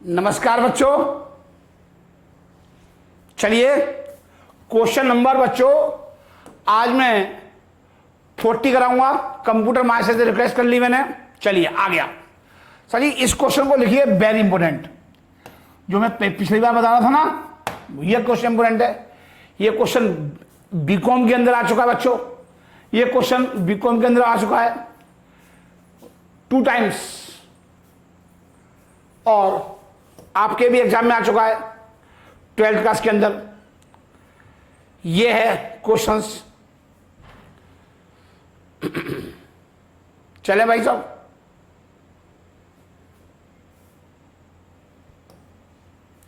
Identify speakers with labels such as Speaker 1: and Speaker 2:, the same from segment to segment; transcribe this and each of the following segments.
Speaker 1: नमस्कार बच्चों, चलिए क्वेश्चन नंबर बच्चों आज मैं 40 कराऊंगा। कंप्यूटर मास्टर से रिक्वेस्ट कर ली मैंने। चलिए आ गया। चलिए इस क्वेश्चन को लिखिए, वेरी इंपॉर्टेंट। जो मैं पिछली बार बता रहा था ना, ये क्वेश्चन इंपॉर्टेंट है। ये क्वेश्चन बीकॉम के अंदर आ चुका है बच्चों। ये क्वेश्चन बीकॉम के अंदर आ चुका है 2 टाइम्स, और आपके भी एग्जाम में आ चुका है 12th क्लास के अंदर। ये है क्वेश्चंस। चले भाई साहब,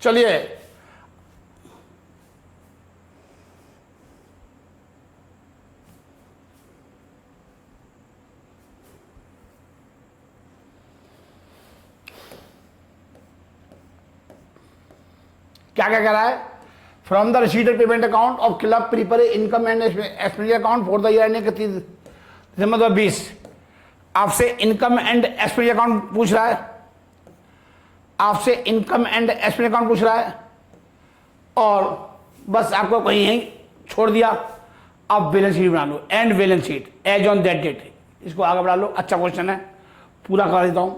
Speaker 1: चलिए क्या क्या कह रहा है। From the receipted payment account of club prepare income and expenditure account for the year ending 31 December 2020। आपसे इनकम एंड एक्सपेंडिचर अकाउंट पूछ रहा है। आपसे इनकम एंड एक्सपेंडिचर अकाउंट पूछ रहा है, और बस आपको कहीं यहीं छोड़ दिया। अब बैलेंस शीट बना लो, and balance sheet as on that date. इसको आगे बढ़ा लो। अच्छा क्वेश्चन है, पूरा कर देता हूं,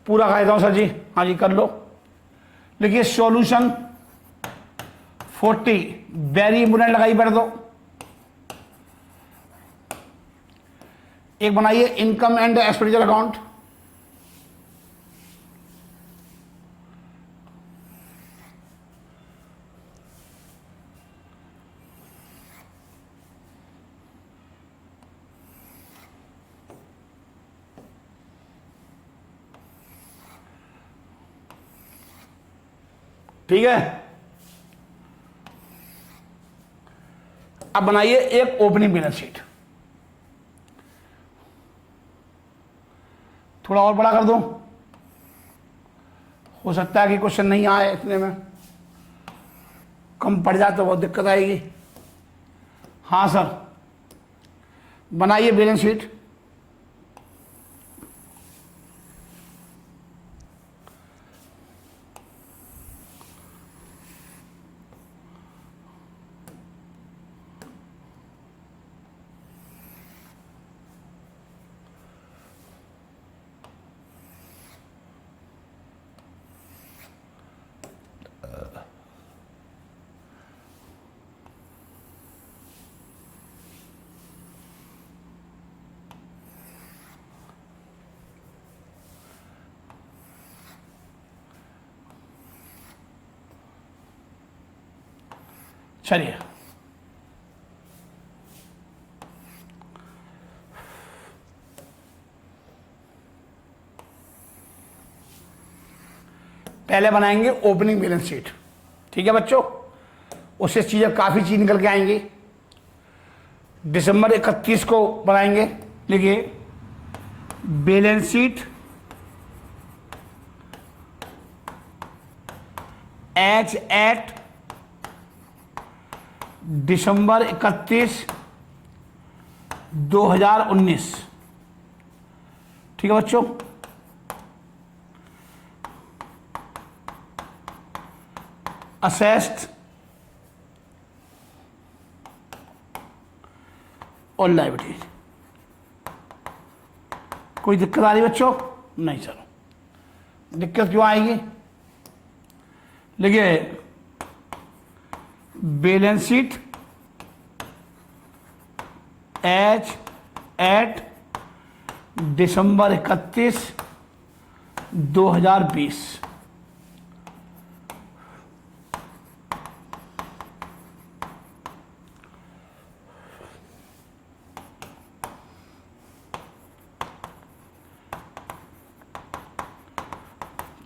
Speaker 1: पूरा कर देता हूं सर जी। हाँ जी कर लो। देखिए सॉल्यूशन 40 वेरी इंपोर्टेंट लगाई पढ़ दो। एक बनाइए इनकम एंड एक्सपेंडिचर अकाउंट। ठीक है, अब बनाइए एक ओपनिंग बैलेंस शीट। थोड़ा और बड़ा कर दूं, हो सकता है कि क्वेश्चन नहीं आए इतने में, कम पड़ जाए तो बहुत दिक्कत आएगी। हाँ सर, बनाइए बैलेंस शीट। चलिए पहले बनाएंगे ओपनिंग बैलेंस शीट। ठीक है बच्चों, उससे चीजें काफी चीज निकल के आएंगी। दिसंबर 31 को बनाएंगे। लिखिए balance sheet as at December 31, 2019। ठीक है बच्चों, असेस्ड और लायबिलिटी। कोई दिक्कत आ रही बच्चों? नहीं चलो, दिक्कत क्यों आएगी? देखिए balance sheet as at December 31, 2020।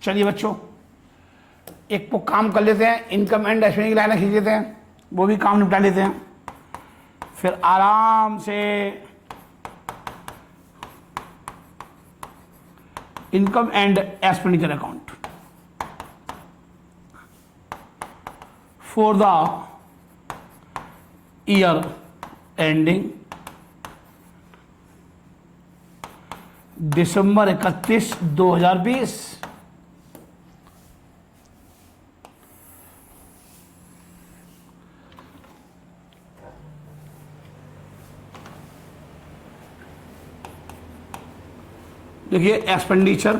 Speaker 1: चलिए बच्चों, एक को काम कर लेते हैं, इनकम एंड एक्सपेंडिचर की लाइनें खींच लेते हैं, वो भी काम निपटा लेते हैं, फिर आराम से income and expenditure account for the year ending December 31, 2020। देखिए एक्सपेंडिचर,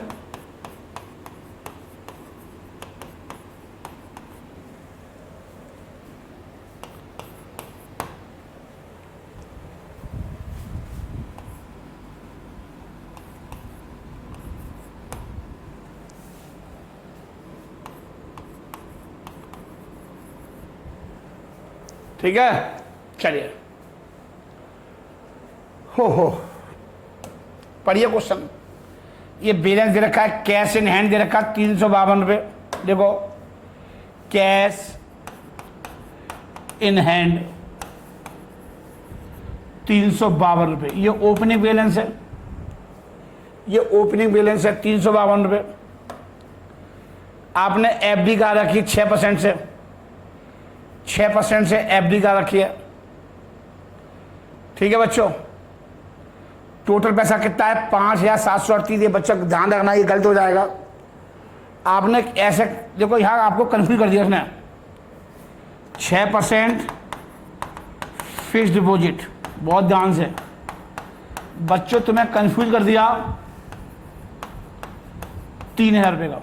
Speaker 1: ठीक है। चलिए हो पढ़िए क्वेश्चन। ये बैलेंस दे रखा है, कैश इन हैंड दे रखा है 352 रुपये। देखो कैश इन हैंड 352 रुपये, ये ओपनिंग बैलेंस है, ये ओपनिंग बैलेंस है 352 रुपये। आपने एफडी का रखी 6% से, 6% से एफडी का रखी है, ठीक है बच्चों। टोटल पैसा कितना है 5,738। ये बच्चा ध्यान रखना, ये गलत हो जाएगा। आपने ऐसे देखो यहाँ आपको कंफ्यूज कर दिया उसने, 6% फिक्स डिपॉजिट, बहुत ध्यान से बच्चों तुम्हें कंफ्यूज कर दिया 3,000 रुपये का।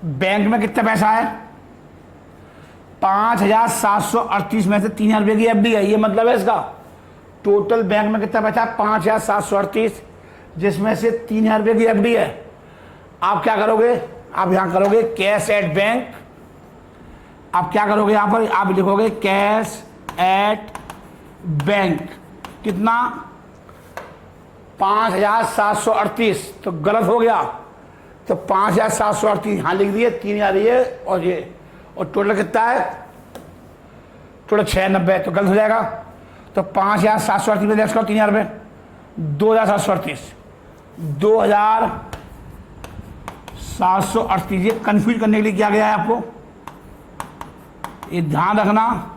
Speaker 1: बैंक में कितना पैसा है 5,738 में से 3,000 रुपये की एफडी है, ये मतलब है इसका। टोटल बैंक में कितना पैसा है 5,738, जिसमें से 3,000 रुपये की एफडी है। आप क्या करोगे, आप यहां करोगे कैश एट बैंक। आप क्या करोगे यहां पर, आप लिखोगे कैश एट बैंक, कितना 5,738, तो गलत हो गया। तो 5,738 यहां लिख दिए, 3,000 ये और ये, और टोटल कितना है, टोटल 690, तो गलत हो जाएगा। तो 5,738 में लेस करो 3,000 रुपये, 2,738, 2,738। ये कन्फ्यूज करने के लिए किया गया है आपको, ये ध्यान रखना।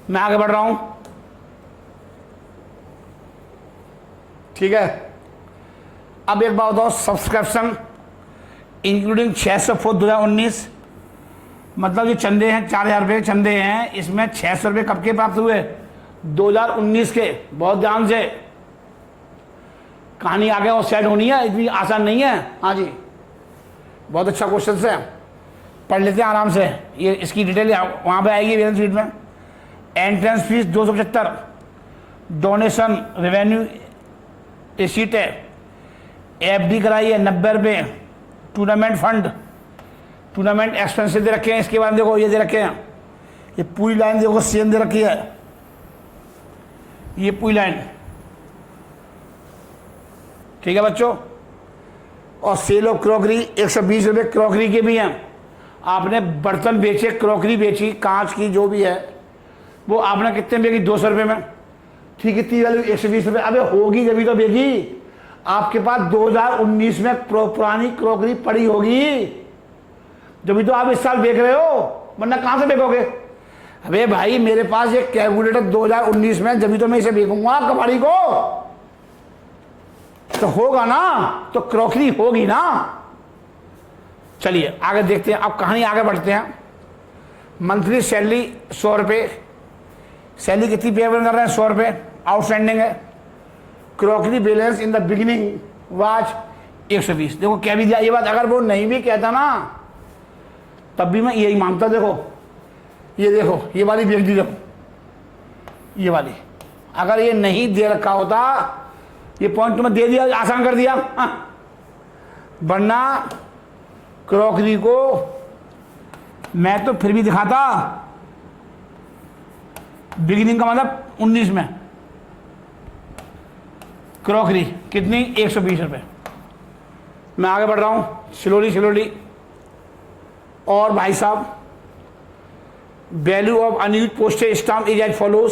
Speaker 1: मैं आगे बढ़ रहा हूं, ठीक है। अब एक बात बताओ, सब्सक्रिप्शन इंक्लूडिंग 600 2019, मतलब ये चंदे हैं 4,000 रुपये चंदे हैं, इसमें 600 रुपये कब के प्राप्त हुए 2019 के। बहुत ध्यान से कहानी आगे और सेट होनी है, इतनी आसान नहीं है। हाँ जी, बहुत अच्छा क्वेश्चन है, पढ़ लेते हैं आराम से। ये इसकी डिटेल वहाँ पे आएगी बैलेंस शीट में। Entrance fees 275, donation revenue receipt है, एफडी कराई है 90 रुपये, टूर्नामेंट फंड, टूर्नामेंट एक्सपेंसेस दे रखे हैं। इसके बाद देखो ये दे रखे हैं, ये पूरी लाइन देखो सेम दे रखी है, ये पूरी लाइन, ठीक है बच्चों। और सेल ऑफ क्रॉकरी 120 रुपये क्रॉकरी के भी हैं। आपने बर्तन बेचे, क्रॉकरी बेची, कांच की जो भी है, वो आपने कितने में बेची 200 रुपये में, ठीक है। कितनी वैल्यू 120 रुपये। अबे होगी जब भी तो बेची, आपके पास 2019 में पुरानी क्रॉकरी पड़ी होगी, जब भी तो आप इस साल बेच रहे हो, वरना कहां से बेचोगे। अबे भाई मेरे पास एक कैलकुलेटर 2019 में, जब भी तो मैं इसे बेचूंगा कबाड़ी को, तो होगा ना, तो क्रॉकरी होगी ना। चलिए आगे देखते हैं, अब कहानी आगे बढ़ते हैं। मंथली सैलरी 100 रुपये, सैलरी कितनी पेमेंट कर रहे हैं 100 रुपये, आउटस्टैंडिंग है। Crockery balance in the beginning was 120। देखो क्या भी दिया ये बात, अगर वो नहीं भी कहता ना तब भी मैं यही मानता। देखो ये देखो, ये वाली बेच दी, देखो ये वाली, अगर ये नहीं दे रखा होता, ये पॉइंट तुम्हें दे दिया, आसान कर दिया। वरना क्रॉकरी को मैं तो फिर भी दिखाता, बिगिनिंग का मतलब 19 में क्रॉकरी कितनी 120 रुपये। मैं आगे बढ़ रहा हूं स्लोली। और भाई साहब, value of unused postage stamp is as follows.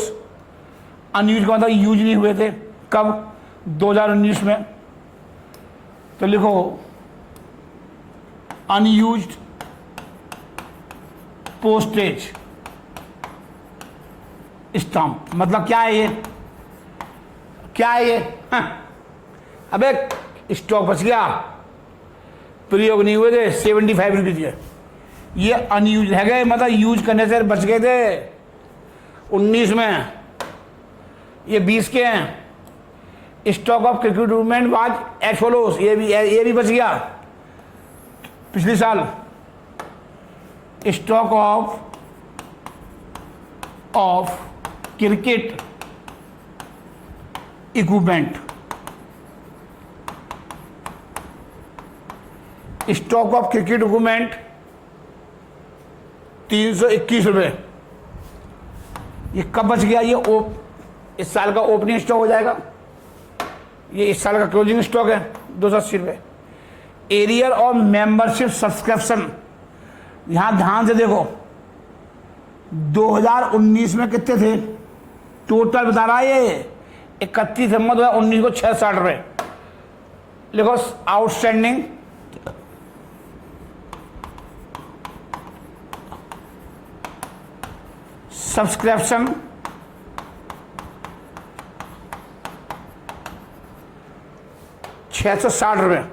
Speaker 1: Unused का मतलब यूज नहीं हुए थे, कब 2019 में, तो लिखो अनयूज्ड पोस्टेज स्टाम्प। मतलब क्या है ये, क्या है ये? अबे स्टॉक बच गया, प्रयोग नहीं हुए थे 75 रुपीज के, ये अनयूज रह गए, मतलब यूज करने से बच गए थे 19 में, ये 20 के हैं। Stock of recruitment was as follows, ये भी बच गया पिछले साल। Stock of cricket equipment, stock of cricket equipment 321 रुपये। ये कब बच गया? ये इस साल का ओपनिंग स्टॉक हो जाएगा, ये इस साल का क्लोजिंग स्टॉक है 280 रुपये। एरियर ऑफ मेंबरशिप सब्सक्रिप्शन, यहां ध्यान से देखो 2019 में कितने थे टोटल बता रहा है ये, 31 दिसंबर 2019 को 660 रुपये। लिखो आउटस्टैंडिंग सब्सक्रिप्शन 660 रुपये,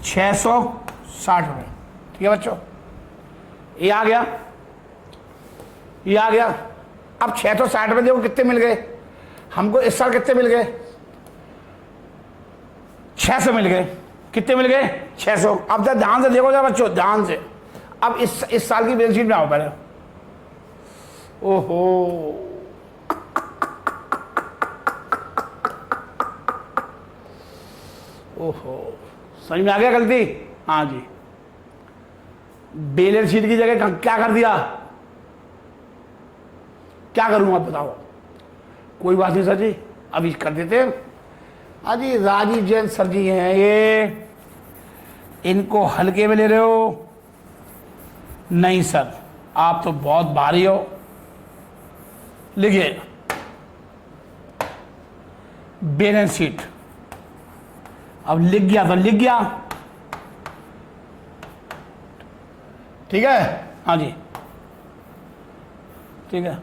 Speaker 1: 660 रुपये। ठीक है बच्चों, ये आ गया, ये आ गया। अब 660 रुपये देखो कितने मिल गए हमको इस साल, कितने मिल गए? 600 मिल गए। कितने मिल गए? 600। अब जरा ध्यान से देखो जरा बच्चों, ध्यान से। अब इस साल की बैलेंस शीट में आओ पहले। ओहो, ओहो, समझ में आ गया गलती? हाँ जी, बैलेंस शीट की जगह क्या कर दिया? क्या करूं आप बताओ? कोई बात नहीं सर जी, अभी कर देते हैं। हाँ जी, राजीव जैन सर जी हैं ये, इनको हल्के में ले रहे हो? नहीं सर, आप तो बहुत भारी हो। लिखिए बैलेंस शीट। अब लिख गया तो लिख गया, ठीक है? हाँ जी, ठीक है।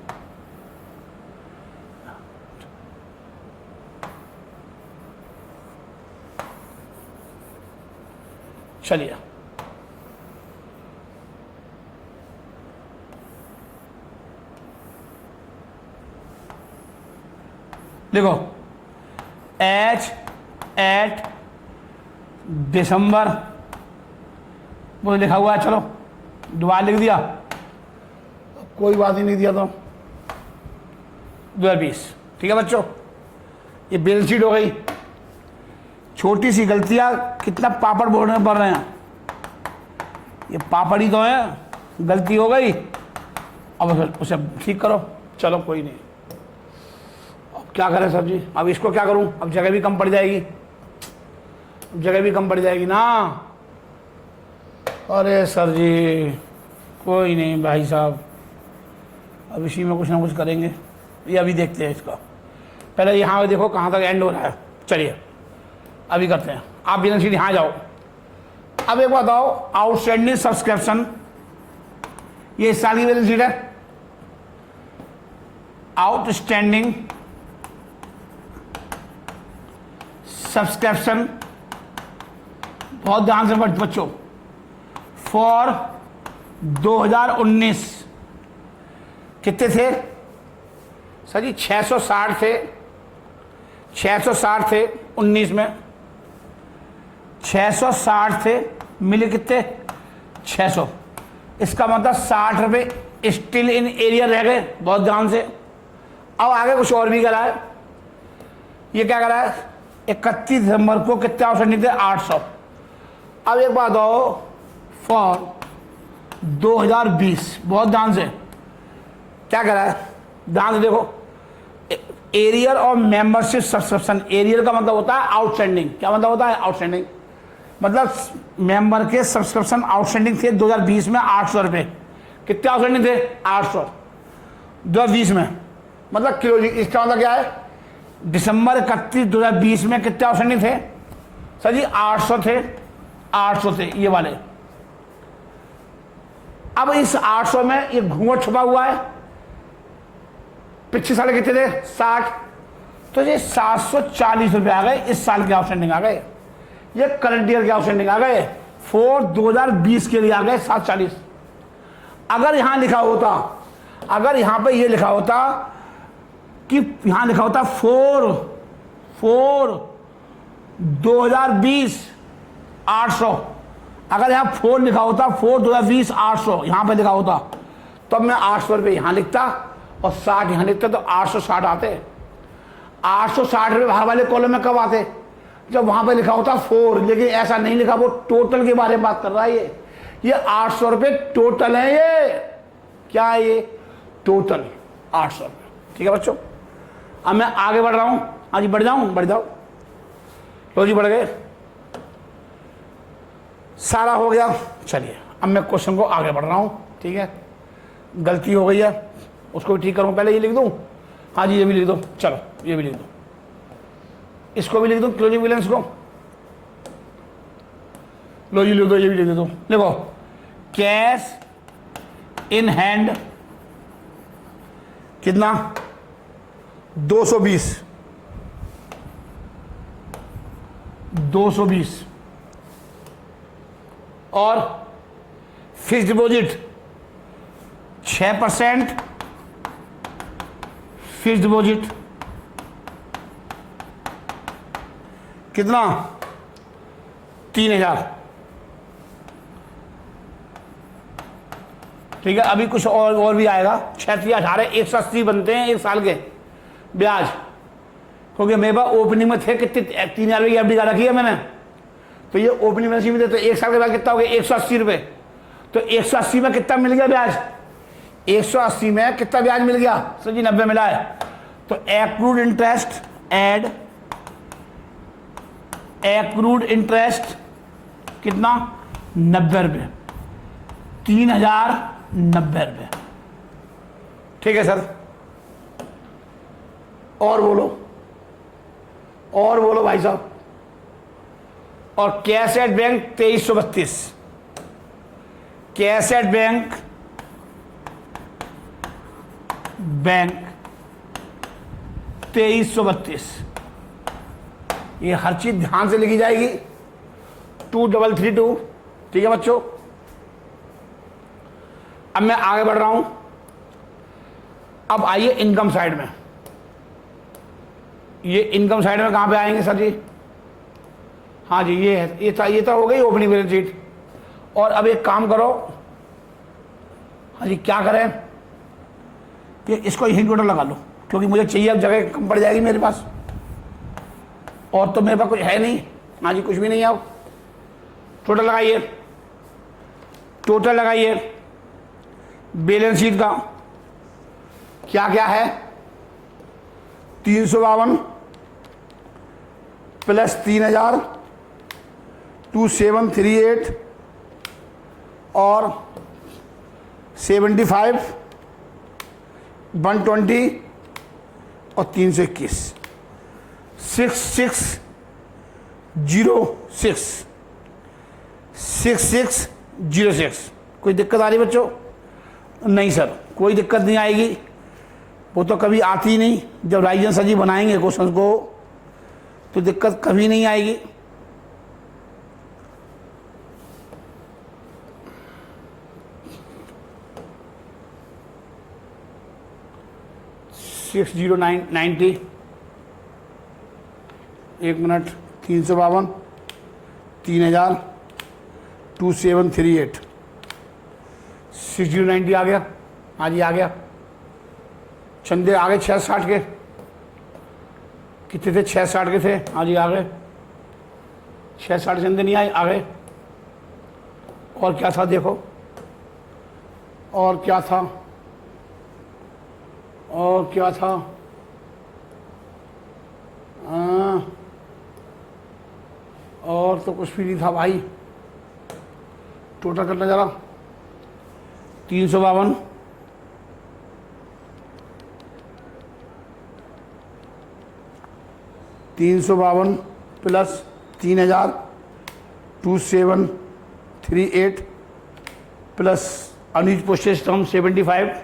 Speaker 1: चलिए, देखो एट दिसंबर वो लिखा हुआ है, चलो दोबारा लिख दिया, कोई बात ही नहीं दिया तो 2020। ठीक है बच्चों, ये बैलेंस शीट हो गई। छोटी सी गलतियां कितना पापड़ बोलने पड़ रहे हैं, ये पापड़ ही तो है, गलती हो गई, अब उसे ठीक करो। चलो कोई नहीं, अब क्या करें सर जी? अब इसको क्या करूं? अब जगह भी कम पड़ जाएगी, जगह भी कम पड़ जाएगी ना। अरे सर जी कोई नहीं भाई साहब, अब इसी में कुछ ना कुछ करेंगे। ये अभी देखते हैं इसका, पहले यहाँ देखो कहाँ तक एंड हो रहा है। चलिए अभी करते हैं। आप बैलेंस शीट यहाँ जाओ। अब एक बात बताओ, आउटस्टैंडिंग सब्सक्रिप्शन, ये इस साल की बैलेंस शीट है। आउटस्टैंडिंग सब्सक्रिप्शन, बहुत ध्यान से बच्चों, फॉर 2019 कितने थे सर जी? 660 थे, 660 थे 19 में, 660 थे, मिले कितने? 600। इसका मतलब 60 रुपये स्टिल इन एरिया रह गए, बहुत ध्यान से। अब आगे कुछ और भी करा है। ये क्या करा है? 31 दिसंबर को कितने आउटस्टैंडिंग थे? 800। अब एक बात आओ, फॉर 2020, बहुत ध्यान से क्या करा है, ध्यान से देखो। एरियर और मेंबरशिप सब्सक्रिप्शन, एरियर का मतलब होता है आउटस्टैंडिंग। क्या मतलब होता है? आउटस्टैंडिंग मतलब मेंबर के सब्सक्रिप्शन आउटस्टैंडिंग थे 2020 में 800 रुपये। कितने आउटस्टैंडिंग थे? 800 2020 में। मतलब क्लोजिंग, इसका मतलब क्या है? दिसंबर 31 2020 में कितने आउटस्टैंडिंग थे सर जी? 800 थे, 800 थे ये वाले। अब इस 800 में ये घूंघट छुपा हुआ है, पिछले साल कितने थे? 60, तो ये 740 रुपये आ गए, इस साल के आउटस्टैंडिंग आ गए। ये करंट ईयर के आउटस्टैंडिंग आ गए। 4 2020 के लिए आ गए 740। अगर यहां लिखा होता, अगर यहां पे ये लिखा होता कि यहां लिखा होता 4 2020 800, अगर यहां 4 लिखा होता 4 2020 800 यहां पे लिखा होता, तब मैं 800 रुपये यहां लिखता और 60 यहां लिखता, तो 860 आते। 860 रुपये बाहर वाले कॉलम में कब आते? जब वहां पे लिखा होता 4, लेकिन ऐसा नहीं लिखा, वो टोटल के बारे में बात कर रहा है। ये 800 रुपये टोटल है। ये क्या है? ये टोटल 800 रुपये। ठीक है बच्चों, अब मैं आगे बढ़ रहा हूं। हाँ जी, बढ़ जाऊं? बढ़ जाओ। लो जी, बढ़ गए, सारा हो गया। चलिए अब मैं क्वेश्चन को आगे बढ़ रहा हूं। ठीक है, गलती हो गई है, उसको भी ठीक करूं। पहले ये लिख दूं? हाँ जी, ये भी लिख दो। चलो ये भी लिख दो, इसको भी लिख दो, क्लोजिंग बैलेंस को। लो जी लिख दो, ये भी लिख दो। देखो, कैश इन हैंड कितना? 220 और फिक्स डिपॉजिट 6% फिक्स डिपॉजिट कितना? 3000। ठीक है, अभी कुछ और भी आएगा। 6 या 18 180 बनते हैं एक साल के ब्याज, क्योंकि मेरे पास ओपनिंग में थे कितने 3000 रुपये की एफडी का रखी है मैंने, तो ये ओपनिंग में भी देते। एक साल के बाद कितना हो गया? 180 रुपये। तो 180 में कितना मिल गया ब्याज? 180 में कितना ब्याज मिल गया? सर जी 90 मिला है। तो accrued interest add accrued interest कितना? 90 रुपये। 3090 रुपये। ठीक है सर, और बोलो भाई साहब। और cash at bank 2332। Cash at bank 2332। ये हर चीज ध्यान से लिखी जाएगी। 2332। ठीक है बच्चों, अब मैं आगे बढ़ रहा हूं। अब आइए इनकम साइड में। ये इनकम साइड में कहां पे आएंगे सर जी? हाँ जी, ये है, ये तो हो गई ओपनिंग बैलेंस शीट। और अब एक काम करो, हाँ जी, क्या करें कि इसको यहीं टोटल लगा लो, क्योंकि मुझे चाहिए, अब जगह कम पड़ जाएगी मेरे पास, और तो मेरे पास कुछ है नहीं। हाँ जी, कुछ भी नहीं है। अब टोटल लगाइए, टोटल लगाइए बैलेंस शीट का। क्या क्या है? 352 प्लस 3000 2738 और 75 120 और 321 6606। कोई दिक्कत आ रही बच्चों? नहीं सर, कोई दिक्कत नहीं आएगी, वो तो कभी आती ही नहीं। जब राइजन सर जी बनाएंगे क्वेश्चन को तो दिक्कत कभी नहीं आएगी। $60,990 एक मिनट 352 3000 2738 6090 आ गया। हाँ जी आ गया। चंदे आ गए 660 के। कितने थे? 660 के थे। हाँ जी आ गए। 660 चंदे नहीं आए, आ गए। और क्या था देखो, और क्या था, और क्या था? और तो कुछ भी नहीं था भाई। टोटल करना जरा। 352 352 plus 3000 2738 plus unused postage term 75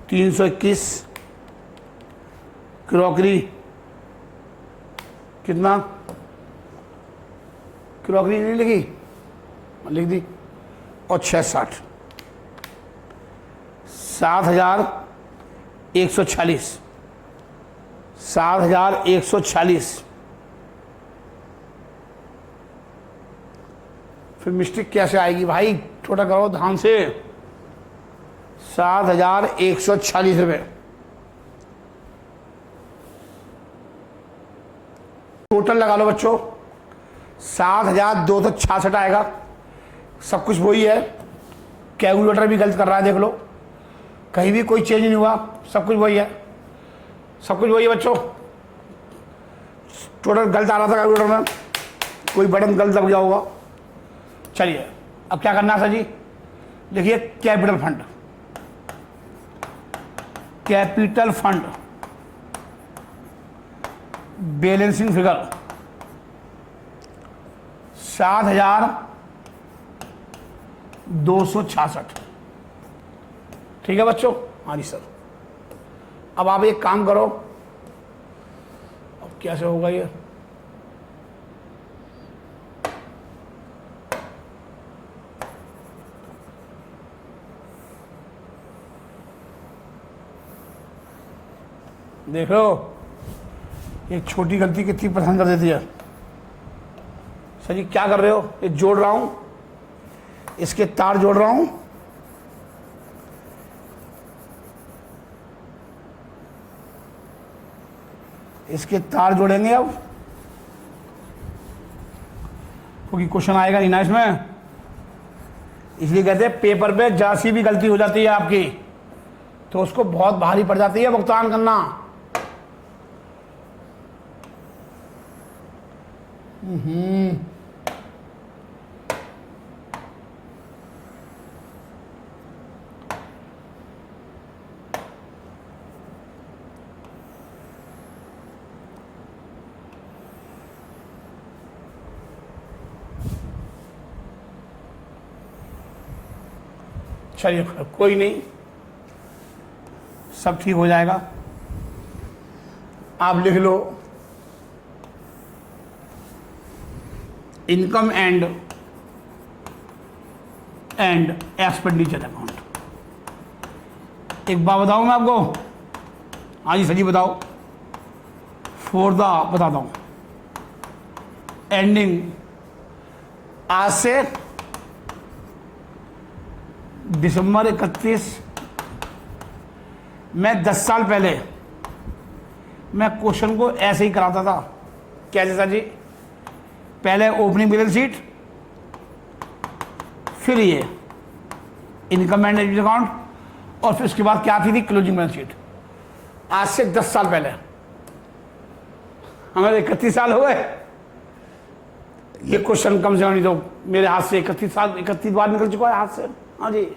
Speaker 1: 321 crockery कितना, क्रॉकरी नहीं लिखी, लिख दी, और 660, 7,140, 7,140। फिर मिस्टेक कैसे आएगी भाई, छोटा करो ध्यान से। 7,140 रुपये टोटल लगा लो बच्चों, 7,266 आएगा। सब कुछ वही है, कैलकुलेटर भी गलत कर रहा है, देख लो, कहीं भी कोई चेंज नहीं हुआ, सब कुछ वही है, सब कुछ वही है बच्चों। टोटल गलत आ रहा था कैलकुलेटर में, कोई बटन गलत दब गया होगा। चलिए अब क्या करना है सर जी, देखिए capital fund, capital fund balancing figure 7,266। ठीक है बच्चों, हाँ जी सर। अब आप एक काम करो, अब कैसे होगा ये, देख लो एक छोटी गलती कितनी पसंद कर देती है। सर जी क्या कर रहे हो, ये जोड़ रहा हूं, इसके तार जोड़ रहा हूं, इसके तार जोड़ेंगे अब, क्योंकि क्वेश्चन आएगा नहीं ना इसमें, इसलिए कहते हैं पेपर पे जरा सी भी गलती हो जाती है आपकी तो उसको बहुत भारी पड़ जाती है भुगतान करना। चलिए कोई नहीं, सब ठीक हो जाएगा। आप लिख low income and expenditure account. एक बात बताऊं मैं आपको, हाँ जी सर जी बताओ, फॉर द बताता हूं, एंडिंग आज से दिसंबर 31, मैं 10 साल पहले मैं क्वेश्चन को ऐसे ही कराता था। कैसे सर जी, पहले ओपनिंग बैलेंस शीट, फिर ये इनकम एंड एक्सपेंडिचर अकाउंट, और फिर उसके बाद क्या आती थी, क्लोजिंग बैलेंस शीट। आज से 10 साल पहले, हमारे 31 साल हो गए, ये क्वेश्चन कम से कम नहीं तो मेरे हाथ से 31 बार निकल चुका है हाथ से। हाँ जी,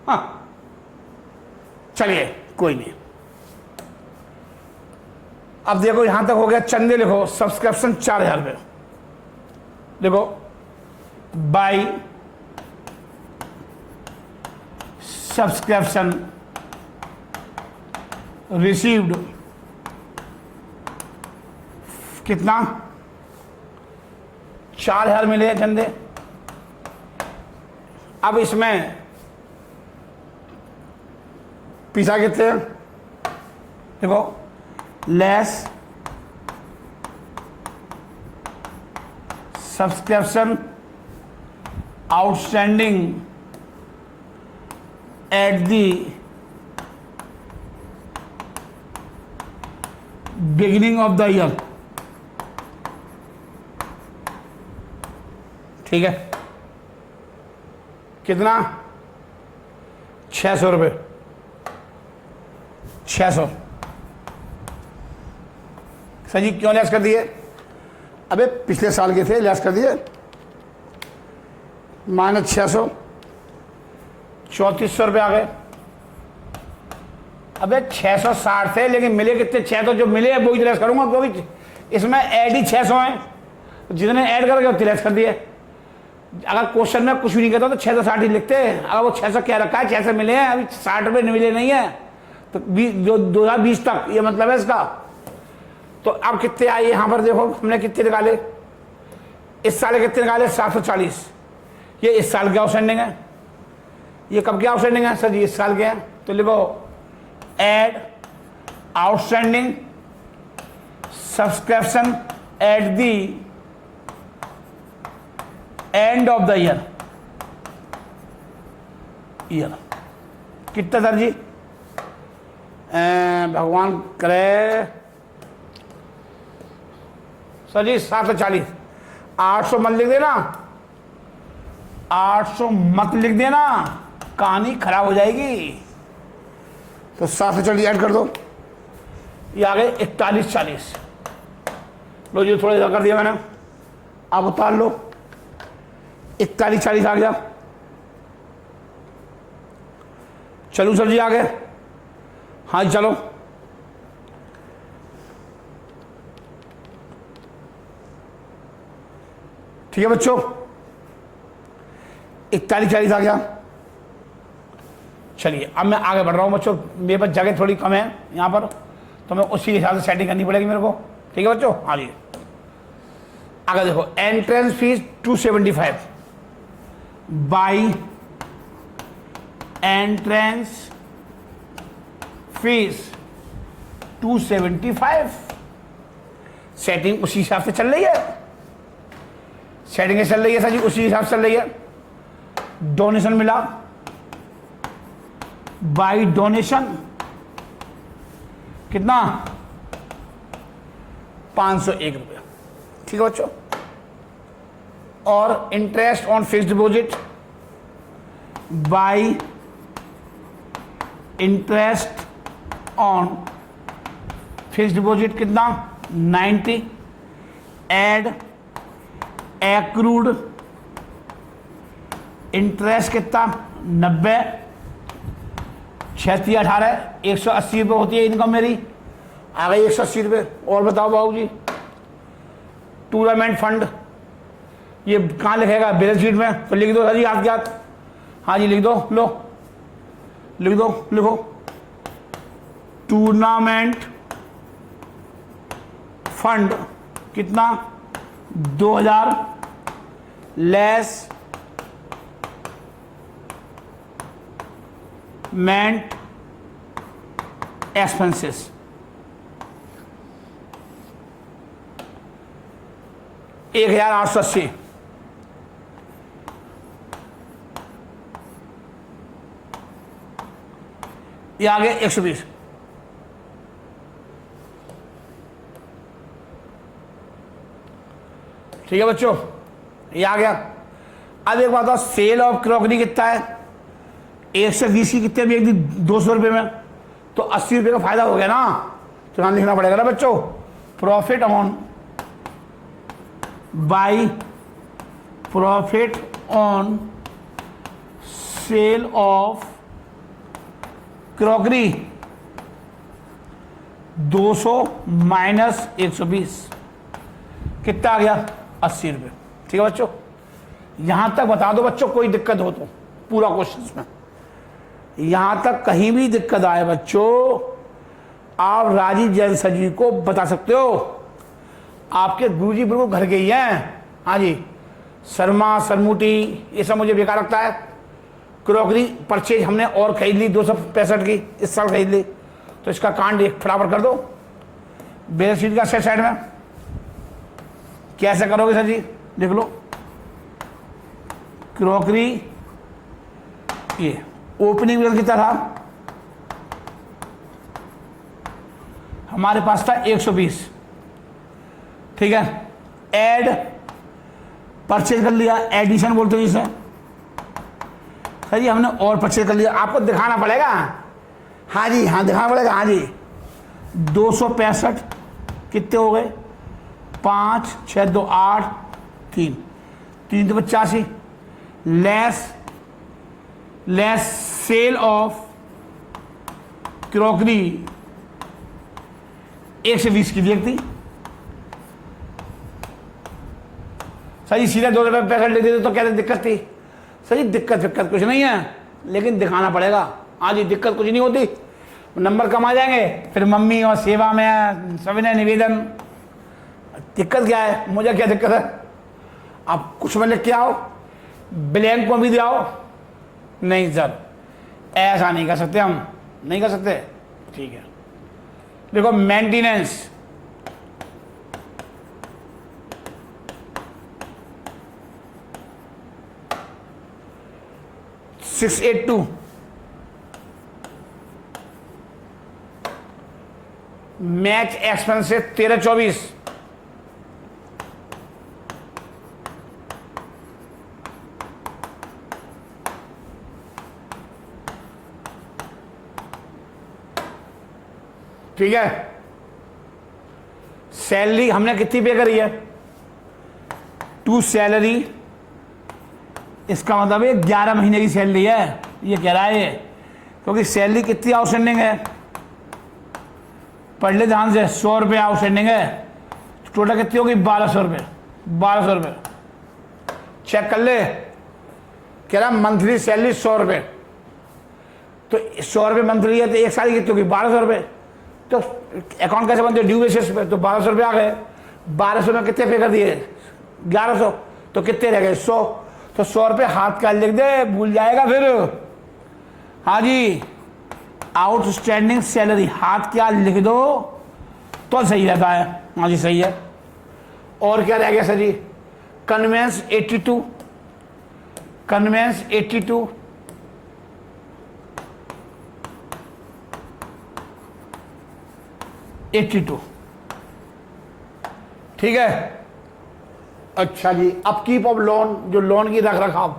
Speaker 1: हाँ चलिए कोई नहीं। अब देखो यहां तक हो गया, चंदे लिखो, सब्सक्रिप्शन 4,000 रुपये, देखो बाय सब्सक्रिप्शन रिसीव्ड कितना, 4,000 मिले चंदे। अब इसमें पैसा कितने हैं, देखो less subscription outstanding at the beginning of the year. ठीक है, कितना, 600 रुपये, 600। सर जी क्यों लेस कर दिए, अबे पिछले साल के थे, लेस कर दिए, -600, 3400 रुपये आ गए। अबे 660 थे, लेकिन मिले कितने, 600 जो मिले वो ही लेस करूंगा, क्योंकि इसमें ऐड ही 600 हैं, जितने ऐड करके उतने लेस कर दिए। अगर क्वेश्चन में कुछ भी नहीं कहता तो 660 ही लिखते, अगर वो 600 क्या रखा है, 600 मिले हैं, अभी 60 रुपये मिले नहीं है, तो जो 2020 तक, ये मतलब है इसका। तो अब कितने आए यहां पर देखो, हमने कितने निकाले इस साल, कितने निकाले 740। ये इस साल के आउटस्टैंडिंग है। ये कब के आउटस्टैंडिंग है सर जी? इस साल के हैं। तो लिखो add outstanding subscription at the end of the year. कितना सर जी? भगवान करे सर जी 740। 800 मत लिख देना, 800 मत लिख देना, कहानी खराब हो जाएगी। तो 740 ऐड कर दो, ये आ गए 4140। लो जी थोड़ा सा कर दिया मैंने, आप उतार लो। 4140 आ गया। चलो सर जी आगे। हाँ जी चलो। ठीक है बच्चों, 4140 आ गया। चलिए अब मैं आगे बढ़ रहा हूं बच्चों, मेरे पास जगह थोड़ी कम है यहां पर, तो मैं उसी हिसाब से सेटिंग करनी पड़ेगी मेरे को। ठीक है बच्चों, हाँ जी। आगे देखो, entrance fees 275 by entrance fees 275। Setting उसी हिसाब से चल रही है, सेटिंग चल रही है सर जी, उसी हिसाब से चल रही है। डोनेशन मिला बाई डोनेशन कितना? 501 रुपया। ठीक है बच्चों। और interest on fixed deposit by interest on fixed deposit कितना? 90। एड एक्रूड इंटरेस्ट कितना? 90। 36 18 180 रुपये होती है इनकम मेरी, आ गई 180 रुपये। और बताओ बाबू जी, टूर्नामेंट फंड ये कहाँ लिखेगा? बैलेंस शीट में। तो लिख दो सर जी हाथ के हाथ। हाँ जी लिख दो, लो लिख दो, लिखो टूर्नामेंट फंड कितना? 2000 लेस मेंट एक्सपेंसेस। 1880। ये आ गए 120। ठीक है बच्चों, ये आ गया। अब एक बात बताओ, सेल ऑफ क्रॉकरी कितना है? 120 की कितने भी एक दिन 200 रुपये में, तो 80 रुपये का फायदा हो गया ना। तो नाम लिखना पड़ेगा ना बच्चों, profit on by profit on sale of crockery 200 minus 120 कितना आ गया? 80 रुपये। ठीक है बच्चों, यहां तक बता दो बच्चों, कोई दिक्कत हो तो पूरा क्वेश्चन में। यहां तक कहीं भी दिक्कत आए बच्चों, आप राजीव जैन सर जी को बता सकते हो। आपके गुरुजी बिल्कुल घर के ही हैं। हाँ जी, शर्मा सरमूटी ये सब मुझे बेकार लगता है। क्रॉकरी परचेज हमने और खरीद ली 265 की, इस साल खरीद ली, तो इसका कांड एक फटाफट कर दो बैलेंस शीट का साइड में। कैसे करोगे सर जी? देख लो, क्रॉकरी ये ओपनिंग बैलेंस कितना था हमारे पास? था 120। ठीक है, ऐड परचेज कर लिया, एडिशन बोलते हैं इसे सर जी, हमने और परचेज कर लिया। आपको दिखाना पड़ेगा। हाँ जी, हाँ दिखाना पड़ेगा। हाँ जी, 265 कितने हो गए? 5 6 2 8 3 3 तो 85 लेस सेल ऑफ क्रॉकरी 120 की देखती सर जी, सीधे 2 रुपये पैकेट ले देते तो क्या दिक्कत थी? सर जी दिक्कत कुछ नहीं है, लेकिन दिखाना पड़ेगा। हाँ जी, दिक्कत कुछ नहीं होती। नंबर कम आ जाएंगे, फिर मम्मी और सेवा में सविनय निवेदन। दिक्कत क्या है, मुझे क्या दिक्कत है? आप कुछ में लिख के आओ, ब्लैंक को भी दे आओ। नहीं सर, ऐसा नहीं कर सकते, हम नहीं कर सकते। ठीक है, देखो मेंटेनेंस, $682, मैच एक्सपेंसेस 1324, ठीक है। सैलरी हमने कितनी पे करी है? 2 सैलरी, इसका मतलब है 11 महीने की सैलरी है, ये कह रहा है ये। क्योंकि सैलरी कितनी आउटस्टैंडिंग है, पढ़ ले ध्यान से। 100 रुपये आउटस्टैंडिंग है, टोटल कितनी होगी? 1200 रुपये। 1200 रुपये चेक कर ले, कह रहा मंथली सैलरी 100 रुपये। तो 100 रुपये मंथली है, तो एक साल की कितनी होगी? 1200 रुपये। तो अकाउंट कैसे बनते? ड्यू बेसिस पे। तो 1200 रुपये आ गए, 1200 में कितने पे कर दिए? 1100। तो कितने रह गए? 100। तो 100 रुपये हाथ का लिख दे, भूल जाएगा फिर। हाँ जी, आउटस्टैंडिंग सैलरी हाथ क्या लिख दो तो सही रहता है। हाँ जी सही है। और क्या रह गया सर जी? कन्वेंस 82, कन्वेंस 82, ठीक है। अच्छा जी, अपकीप ऑफ लोन, जो लोन की रख रखाव,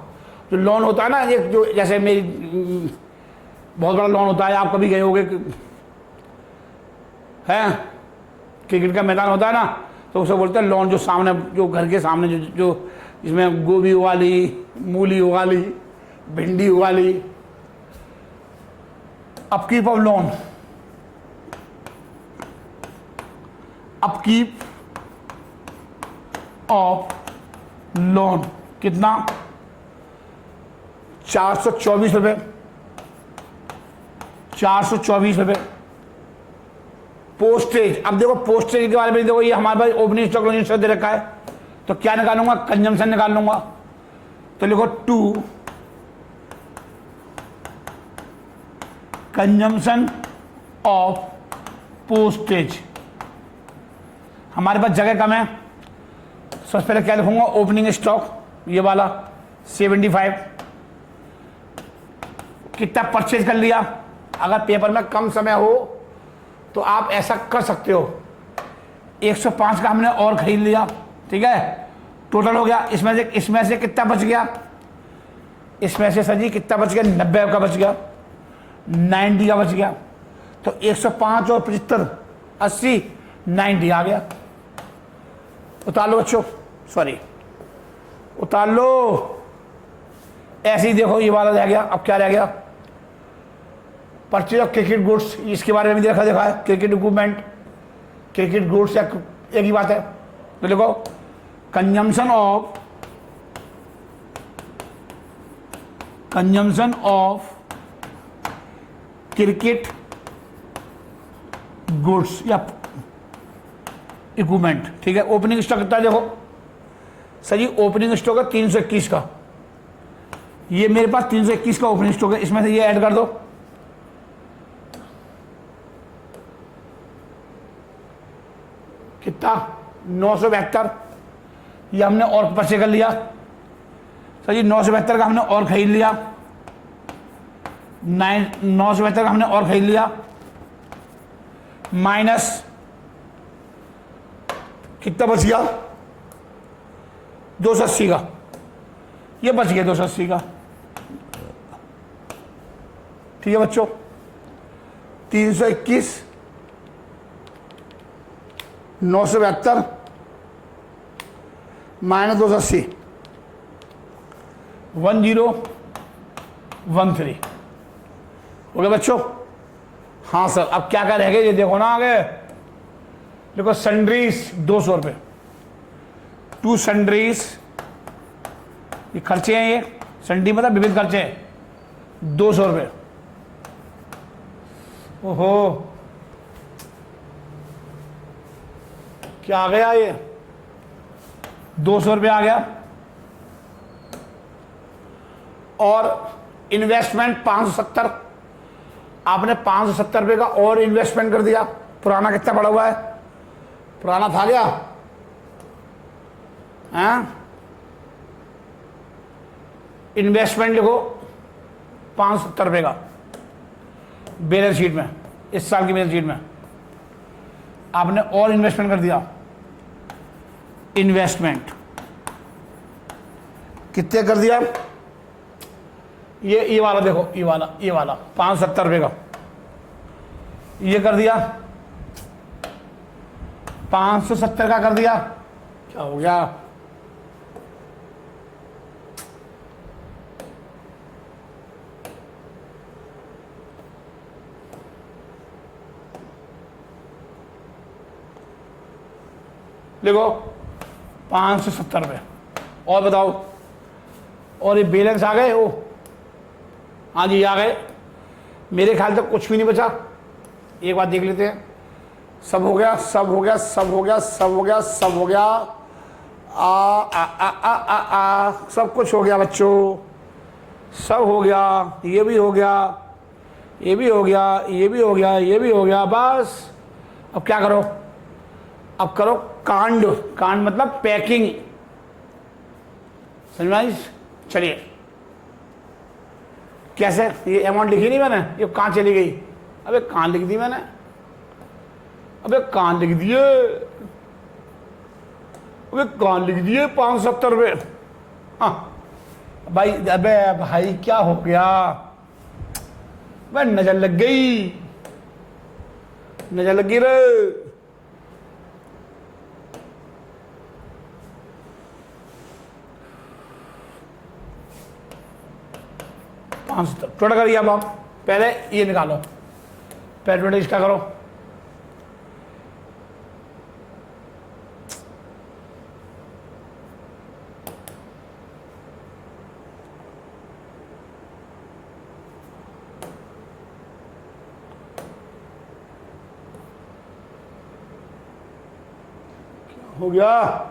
Speaker 1: जो लोन होता है ना, ये जो जैसे मेरी बहुत बड़ा लोन होता है, आप कभी गए होगे हैं, क्रिकेट का मैदान होता है ना, तो उसे बोलते हैं लोन। जो सामने, जो घर के सामने जो इसमें गोभी उगा ली, मूली उगा ली, भिंडी उगा ली। Upkeep of lawn, upkeep of lawn कितना? 424 रुपये, 424 रुपये। पोस्टेज, अब देखो पोस्टेज के बारे में देखो, ये हमारे पास ओपनिंग स्टॉक रजिस्टर दे रखा है, तो क्या निकालूंगा? कंजम्पशन निकाल लूंगा। तो लिखो 2 कंजम्पशन ऑफ पोस्टेज। हमारे पास जगह कम है, सबसे पहले क्या लिखूंगा? ओपनिंग स्टॉक, ये वाला 75। कितना परचेज कर लिया? अगर पेपर में कम समय हो तो आप ऐसा कर सकते हो, 105 का हमने और खरीद लिया, ठीक है। टोटल हो गया, इसमें से कितना बच गया? इसमें से सर जी कितना बच गया? 90 का बच गया, 90 का बच गया। तो 105 और 75, 80, 90 आ गया। उतार लो बच्चों, सॉरी उतार लो। ऐसे ही देखो, ये वाला रह गया। अब क्या रह गया? परचेज ऑफ क्रिकेट गुड्स, इसके बारे में देखा है, क्रिकेट इक्विपमेंट, क्रिकेट गुड्स एक ही बात है। तो देखो कंजम्पशन ऑफ क्रिकेट गुड्स या इक्विपमेंट, ठीक है। ओपनिंग स्टॉक कितना देखो सर जी? ओपनिंग स्टॉक है 321 का, ये मेरे पास 321 का ओपनिंग स्टॉक है। इसमें से ये ऐड कर दो, कितना? 972। ये हमने और परचेज कर लिया सर जी, 972 का हमने और खरीद लिया, 972 का हमने और खरीद लिया, माइनस कितना बच गया? 280 का, ये बच गया 280 का, ठीक है बच्चों। 321, 972 माइनस 280, 1013 हो गया बच्चों। हाँ सर, अब क्या क्या रह गए ये देखो ना आगे। देखो सन्ड्रीज 200 रुपये, 2 सन्ड्रीज, ये खर्चे हैं, ये सन्ड्री मतलब विविध खर्चे हैं, 200 रुपये। ओहो, क्या आ गया ये, 200 रुपये आ गया। और इन्वेस्टमेंट 570, आपने 570 रुपये का और इन्वेस्टमेंट कर दिया। पुराना कितना पड़ा हुआ है, पुराना था क्या, हैं? इन्वेस्टमेंट लिखो 570 रुपये का बैलेंस शीट में, इस साल की बैलेंस शीट में आपने और इन्वेस्टमेंट कर दिया। इन्वेस्टमेंट कितने कर दिया, ये वाला देखो, ये वाला 570 रुपये का ये कर दिया, 570 का कर दिया। क्या हो गया, देखो 570 रुपये। और बताओ, और ये बैलेंस आ गए, ओ हाँ जी आ गए। मेरे ख्याल तक कुछ भी नहीं बचा, एक बार देख लेते हैं। सब हो गया, सब हो गया, सब हो गया, सब हो गया, सब हो गया, सब कुछ हो गया बच्चों, सब हो गया। ये भी हो गया, ये भी हो गया, ये भी हो गया, ये भी हो गया। बस अब क्या करो, अब करो कांड। कांड मतलब पैकिंग, समझ में आई? चलिए, कैसे, ये अमाउंट लिखी नहीं मैंने, ये कहाँ चली गई, अबे कहाँ लिख दी मैंने, अबे कहाँ लिख दिए, अबे कहाँ लिख दिए 570 रुपये। हाँ भाई, अबे भाई क्या हो गया, भाई नजर लग गई, नजर लग गई रे। टोटल करिए अब आप, पहले ये निकालो, पहले टोटल इसका करो। क्या हो गया,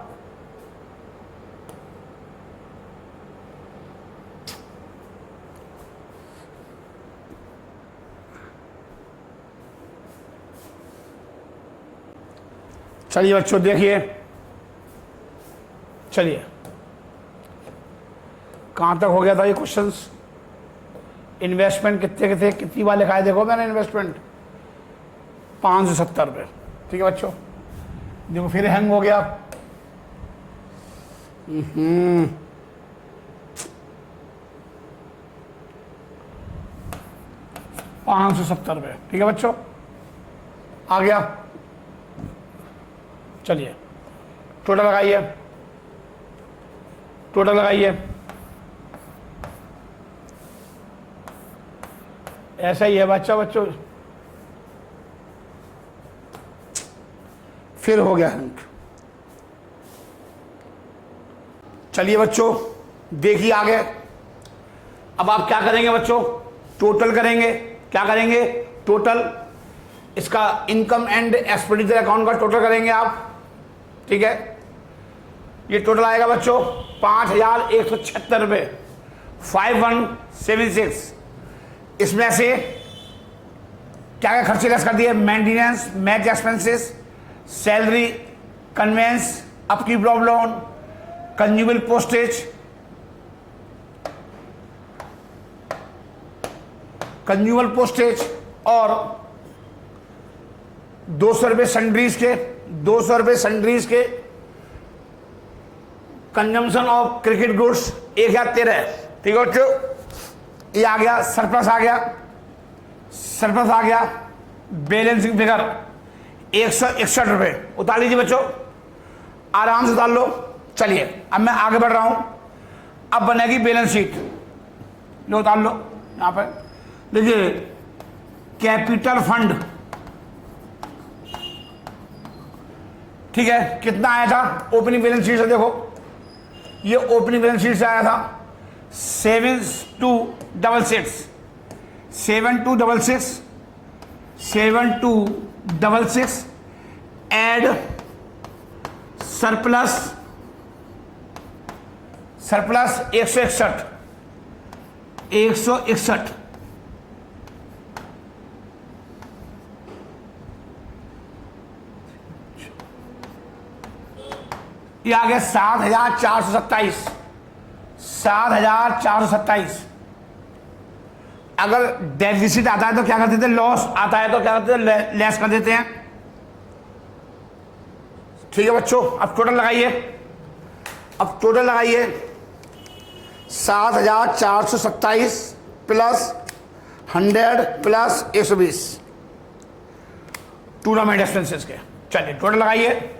Speaker 1: चलिए बच्चों देखिए, चलिए कहाँ तक हो गया था ये क्वेश्चंस। इन्वेस्टमेंट कितने के थे, कितनी बार लिखा है देखो मैंने, इन्वेस्टमेंट 570 रुपये। ठीक है बच्चों, देखो फिर हैंग हो गया। 570 रुपये, ठीक है बच्चों, आ गया। चलिए टोटल लगाइए, टोटल लगाइए, ऐसा ही है बच्चा, बच्चों फिर हो गया अंक। चलिए बच्चों देखिए आगे, अब आप क्या करेंगे बच्चों, टोटल करेंगे। क्या करेंगे, टोटल, इसका इनकम एंड एक्सपेंडिचर अकाउंट का टोटल करेंगे आप। ठीक है, ये टोटल आएगा बच्चों 5176 रुपये, 5176। इसमें से क्या क्या खर्चे लेस कर दिए, maintenance, match expenses, salary, conveyance, upkeep of lawn, consumer postage, consumer postage और 200 रुपये सन्ड्रीज के, 200 रुपये सन्ड्रीज के, कंजम्पशन ऑफ क्रिकेट गुड्स 1013। ठीक है बच्चों, ये आ गया, सरप्लस आ गया, सरप्लस आ गया। बैलेंसिंग फिगर 161 रुपये, उतार लीजिए बच्चों, आराम से उतार लो। चलिए अब मैं आगे बढ़ रहा हूं, अब बनेगी बैलेंस शीट, लो उतार लो। यहां पर देखिए कैपिटल फंड, ठीक है, कितना आया था ओपनिंग बैलेंस शीट से, देखो ये ओपनिंग बैलेंस शीट से आया था 7266, 7266 7266 एड सरप्लस 161 ये आ गया 7,427 अगर डेफिसिट आता है तो क्या कर देते हैं, लॉस आता है तो क्या करते हैं, लेस कर देते हैं। ठीक है बच्चों, अब टोटल लगाइए, 7,427 प्लस 100 प्लस 120 टूर्नामेंट एक्सपेंसेस के। चलिए टोटल लगाइए,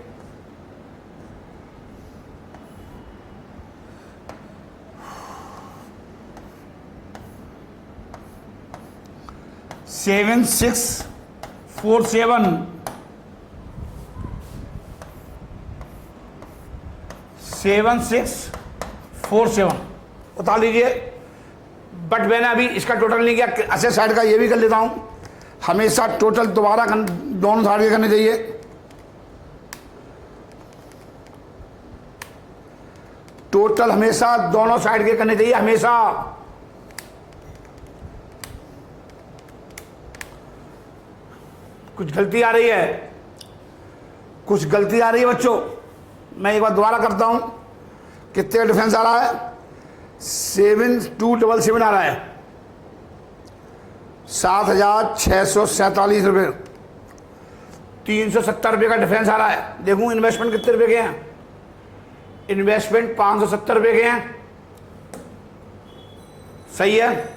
Speaker 1: 7647 उतार लीजिए। बट मैंने अभी इसका टोटल नहीं किया, असेट साइड का ये भी कर लेता हूं। हमेशा टोटल दोबारा दोनों साइड के करने चाहिए। टोटल हमेशा दोनों साइड के करने चाहिए, हमेशा। कुछ गलती आ रही है, बच्चों। मैं एक बार दोबारा करता हूं, कितने का डिफरेंस आ रहा है, 7277 आ रहा है, 7,647 रुपये, 370 रुपये का डिफरेंस आ रहा है। देखूं इन्वेस्टमेंट कितने रुपए के हैं, इन्वेस्टमेंट 570 रुपये के हैं, सही है।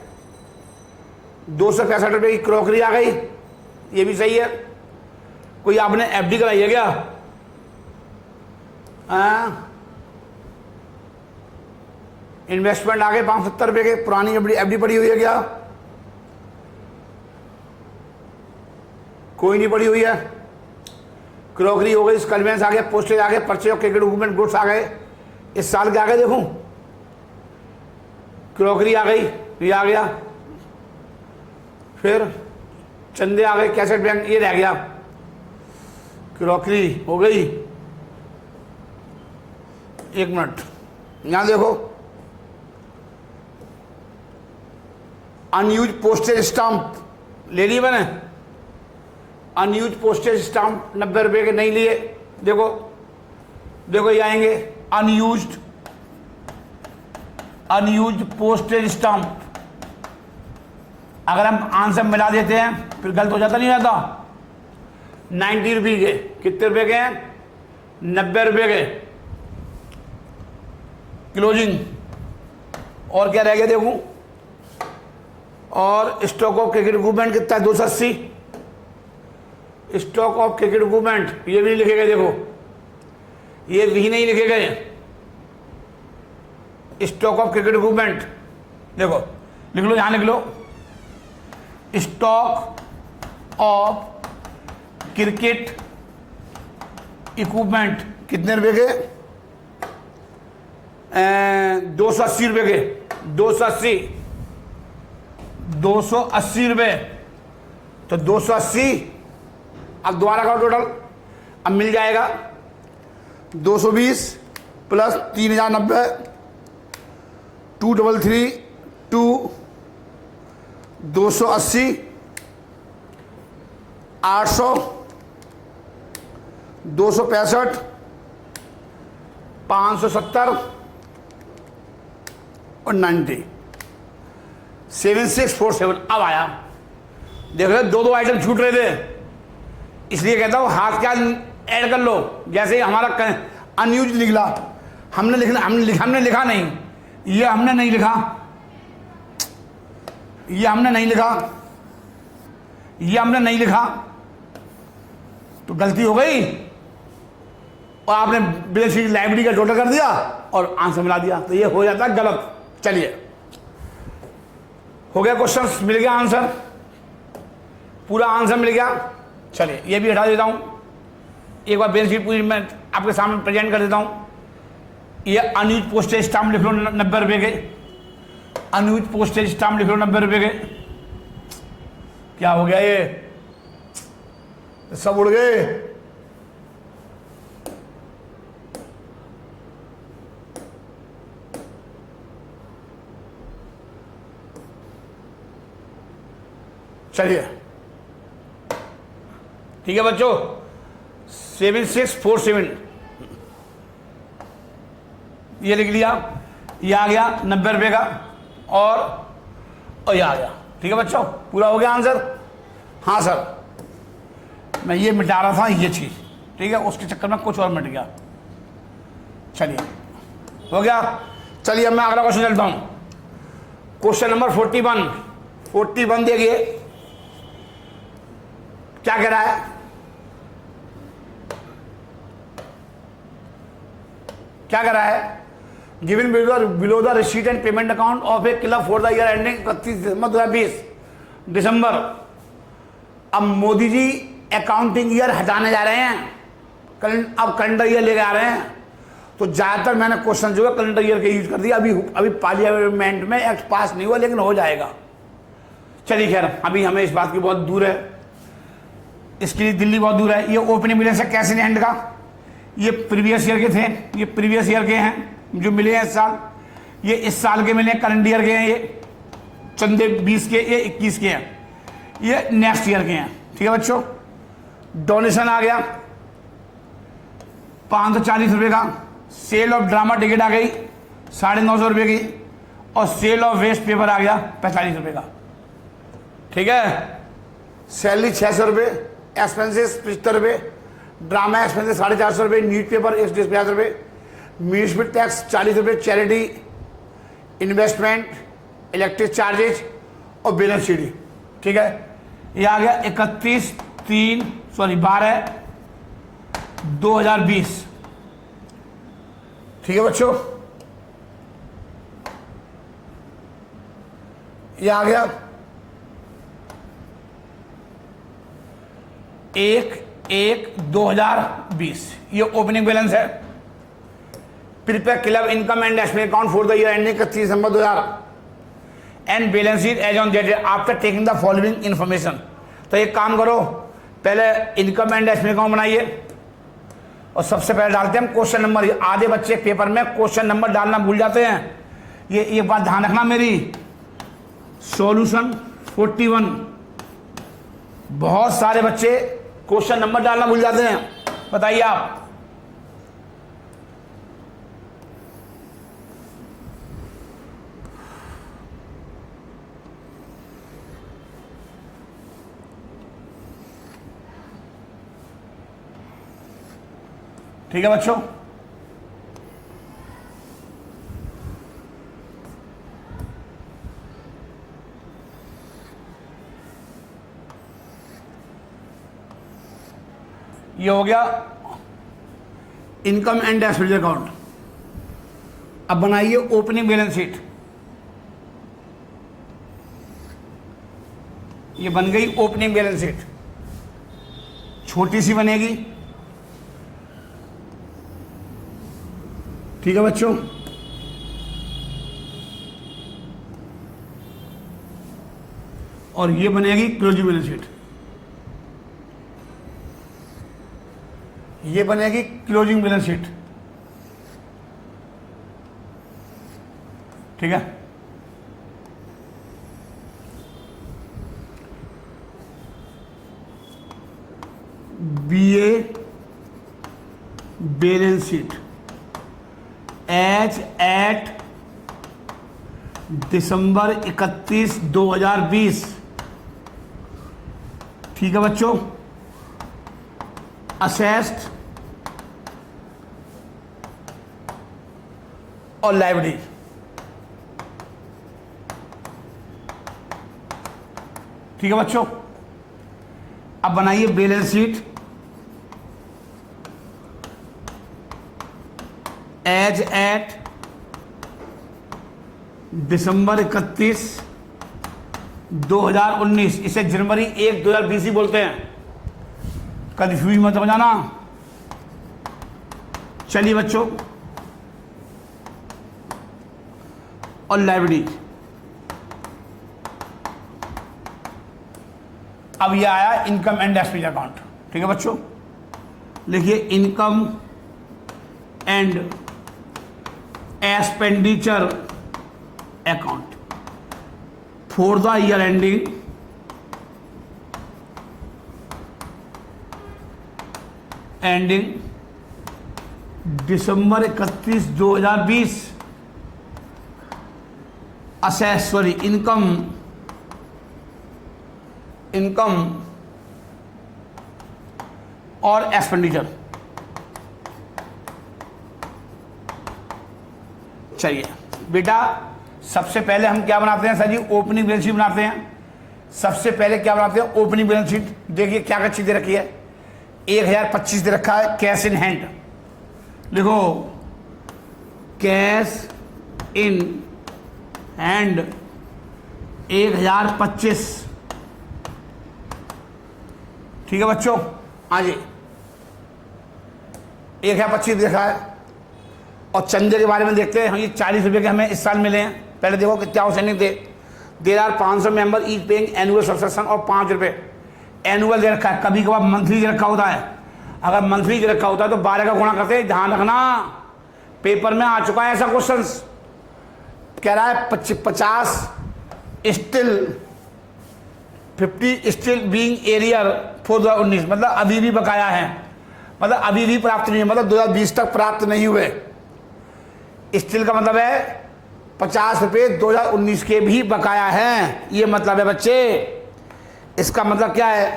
Speaker 1: 265 रुपये की क्रॉकरी आ गई, ये भी सही है। कोई आपने एफडी कराई है क्या? इन्वेस्टमेंट आ गए 570 रुपये के, पुरानी एफडी पड़ी हुई है क्या? कोई नहीं पड़ी हुई है। क्रॉकरी हो गई, कन्वेंस आ गया, पोस्टेज आ गए, purchase of cricket equipment goods आ गए, इस साल के आ गए। देखूं क्रॉकरी आ गई, ये आ गया, फिर चंदे आ गए, कैसेट बैंक ये रह गया, क्रॉकरी हो गई। एक मिनट, यहां देखो, अनयूज पोस्टेज स्टाम्प ले लिए मैंने, अनयूज पोस्टेज स्टाम्प 90 रुपये के नहीं लिए। देखो देखो ये आएंगे अनयूज पोस्टेज स्टाम्प। अगर हम आंसर मिला देते हैं फिर गलत हो जाता, नहीं जाता। 90 रुपये के, कितने रुपए के हैं, 90 रुपये के क्लोजिंग। और क्या रह गया देखूं, और स्टॉक ऑफ क्रिकेट इक्विपमेंट कितना है, 280। स्टॉक ऑफ क्रिकेट इक्विपमेंट ये भी नहीं लिखे गए, देखो ये भी नहीं लिखे गए। स्टॉक ऑफ क्रिकेट इक्विपमेंट देखो, लिख लो, यहां लिख लो, स्टॉक ऑफ क्रिकेट इक्विपमेंट कितने रुपए के, 280 रुपए के, 280 रुपए। तो 280, अब दोबारा करो टोटल, अब मिल जाएगा 220 प्लस 3090, 233 280, 800, 265, 570 और 90, 7647 अब आया। देख रहे, दो आइटम छूट रहे थे, इसलिए कहता हूं हाथ क्या ऐड कर लो। जैसे ही हमारा अनयूज निकला, हमने लिखा नहीं, ये हमने नहीं लिखा, ये हमने नहीं लिखा, तो गलती हो गई और आपने बैलेंस शीट लाइब्रेरी का टोटल कर दिया और आंसर मिला दिया, तो ये हो जाता है गलत। चलिए हो गया, क्वेश्चन मिल गया, आंसर पूरा आंसर मिल गया। चलिए ये भी हटा देता हूं, एक बार बैलेंस शीट पूरी मैं आपके सामने प्रेजेंट कर देता हूं। ये अनयूज पोस्टेज स्टाम्प लिख लो 90 रुपये के, अनयूज पोस्टेज स्टाम्प लिख लो 90 रुपये के। क्या हो गया ये, सब उड़ गए। चलिए ठीक है बच्चों, 7647 ये लिख लिया, ये आ गया 90 रुपये का, और ये आ गया। ठीक है बच्चों, पूरा हो गया आंसर। हाँ सर, मैं ये मिटा रहा था ये चीज, ठीक है, उसके चक्कर में कुछ और मिट गया। चलिए हो गया। चलिए अब मैं अगला क्वेश्चन चलता हूं। क्वेश्चन नंबर 41 देखिए क्या कह रहा है। क्या कह रहा है? Given below the receipt and payment account of A club for the year ending 31 December 2020 दिसंबर। अब मोदी जी अकाउंटिंग ईयर हटाने जा रहे हैं, अब कैलेंडर ईयर लेके आ रहे हैं, तो ज्यादातर मैंने क्वेश्चन जो है कैलेंडर ईयर के यूज कर दिया। अभी पार्लियामेंट में एक्ट पास नहीं हुआ, लेकिन हो जाएगा। चलिए खैर, अभी हमें इस बात की बहुत दूर है, इसके लिए दिल्ली बहुत दूर है। ये ओपनिंग बैलेंस है कैश इन हैंड का, ये प्रीवियस ईयर के थे, ये प्रीवियस ईयर के हैं जो मिले हैं इस साल, ये इस साल के मिले हैं, करंट ईयर के हैं, ये चंदे 20 के, ये 21 के हैं, ये नेक्स्ट ईयर के हैं। ठीक है बच्चों, डोनेशन आ गया 540 रुपये का, सेल ऑफ ड्रामा टिकट आ गई 950 रुपये की, और सेल ऑफ वेस्ट पेपर आ गया 45 रुपये का। ठीक है, सैलरी 600 रुपये, एक्सपेंसेस 75 रुपये, ड्रामा एक्सपेंसेस 450 रुपये, न्यूज पेपर 150 रुपये, म्यूनिसिपल टैक्स 40 रुपये, चैरिटी, इन्वेस्टमेंट, इलेक्ट्रिक चार्जेज और बैलेंस शीट। ठीक है, ये आ गया 12/2020। ठीक है बच्चों, ये आ गया 1/1/2020। ये ओपनिंग बैलेंस है। Prepare club income and expense account for the year ending 31 December 2000 and balance sheet as on date after taking the following information. तो एक काम करो, पहले इनकम एंड एक्सपेंस अकाउंट बनाइए, और सबसे पहले डालते हैं हम क्वेश्चन नंबर। आधे बच्चे पेपर में क्वेश्चन नंबर डालना भूल जाते हैं, ये एक बात ध्यान रखना मेरी। सॉल्यूशन 41, बहुत सारे बच्चे क्वेश्चन नंबर डालना भूल जाते हैं। बताइए आप। ठीक है बच्चों, ये हो गया इनकम एंड एक्सपेंडिचर अकाउंट। अब बनाइए ओपनिंग बैलेंस शीट। ये बन गई ओपनिंग बैलेंस शीट, छोटी सी बनेगी। ठीक है बच्चों, और ये बनेगी क्लोजिंग बैलेंस शीट। ये बनेगी क्लोजिंग बैलेंस शीट। ठीक है, BA balance sheet as at December 31, 2020। ठीक है बच्चों, असेस्ड और लाइबिलिटी। ठीक है बच्चों, अब बनाइए balance sheet as at December 31, 2019। इसे जनवरी 1, 2020 ही बोलते हैं, कंफ्यूज मत हो जाना। चलिए बच्चों, और लाइबिलिटी। अब ये आया इनकम एंड एक्सपेंडिचर अकाउंट। ठीक है बच्चों, लिखिए income and expenditure account for the year ending December 31, 2020। Assess sorry income और एक्सपेंडिचर। चलिए बेटा, सबसे पहले हम क्या बनाते हैं सर जी? ओपनिंग बैलेंस शीट बनाते हैं। सबसे पहले क्या बनाते हैं? Opening balance sheet. देखिए क्या क्या चीज दे रखी है। 1025 दे रखा है कैश इन हैंड। लिखो कैश इन हैंड 1025। ठीक है बच्चों, हाँ जी 1025 देखा है। और चंदे के बारे में देखते हैं। ये 40 रुपये के हमें इस साल मिले हैं। पहले देखो कितना आउटस्टैंडिंग थे। 500 member each paying annual subscription और 5 रुपये एनुअल दे रखा है। कभी कभार मंथली दे रखा होता है। अगर मंथली दे रखा होता है तो 12 का गुणा करते हैं। ध्यान रखना, पेपर में आ चुका है ऐसा क्वेश्चन। कह रहा है 50 still 50 still being arrear for 2019, मतलब अभी भी बकाया है, मतलब अभी भी प्राप्त नहीं है, मतलब 2020 तक प्राप्त नहीं हुए। स्टिल का मतलब है 50 रुपये 2019 के भी बकाया हैं, ये मतलब है बच्चे। इसका मतलब क्या है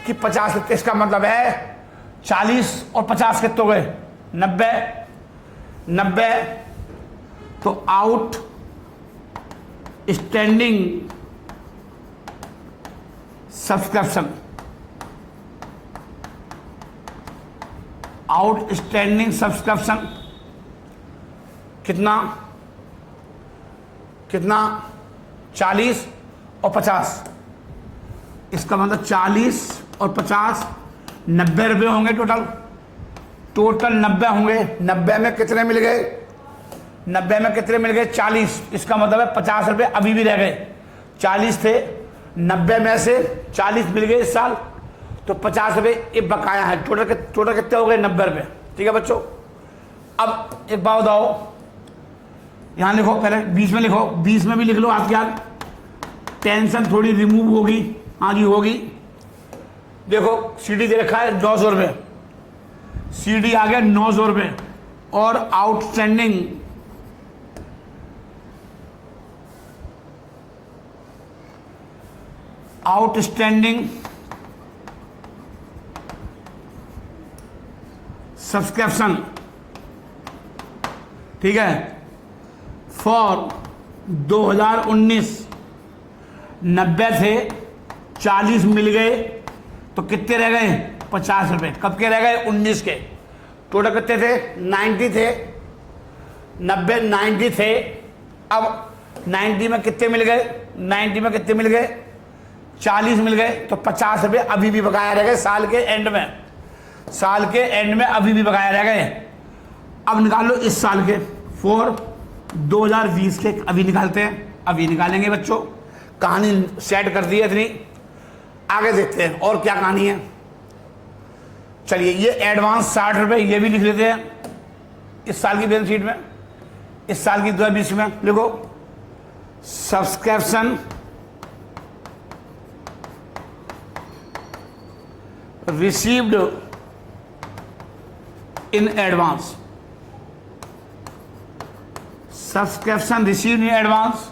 Speaker 1: कि 50 रुपये, इसका मतलब है 40 और 50 कितने हो गए? 90। तो out standing subscription, outstanding subscription कितना 40 और 50। इसका मतलब 40 और 50 90 रुपये होंगे टोटल 90 होंगे। 90 में कितने मिल गए? 90 में कितने मिल गए? 40। इसका मतलब है 50 रुपये अभी भी रह गए। 40 थे, 90 में से 40 मिल गए इस साल, तो 50 रुपये ये बकाया है। टोटल कितने हो गए? 90 रुपये। ठीक है बच्चों, अब एक बात बताओ, यहाँ लिखो, पहले 20 में लिखो, 20 में भी लिख लो आज के आज, टेंशन थोड़ी रिमूव होगी। हाँ जी होगी। देखो सीडी दे रखा है 900 रुपये, सीडी आ गया 900 रुपये। और आउटस्टैंडिंग सब्सक्रिप्शन, ठीक है, फॉर 2019 90 थे, 40 मिल गए, तो कितने रह गए? 50 रुपये। कब के रह गए? 19 के। टोटल कितने थे? 90 थे। 90 थे। अब 90 में कितने मिल गए? 90 में कितने मिल गए? 40 मिल गए, तो 50 रुपये अभी भी बकाया रह गए साल के एंड में। साल के एंड में अभी भी बकाया रह गए। अब निकाल लो इस साल के, फॉर 2020 के अभी निकालते हैं। अभी निकालेंगे बच्चों, कहानी सेट कर दी है इतनी। आगे देखते हैं और क्या कहानी है। चलिए ये एडवांस 60 रुपये, ये भी लिख लेते हैं इस साल की बैलेंस शीट में। इस साल की 2020 में लिखो subscription received in advance. Subscription received in advance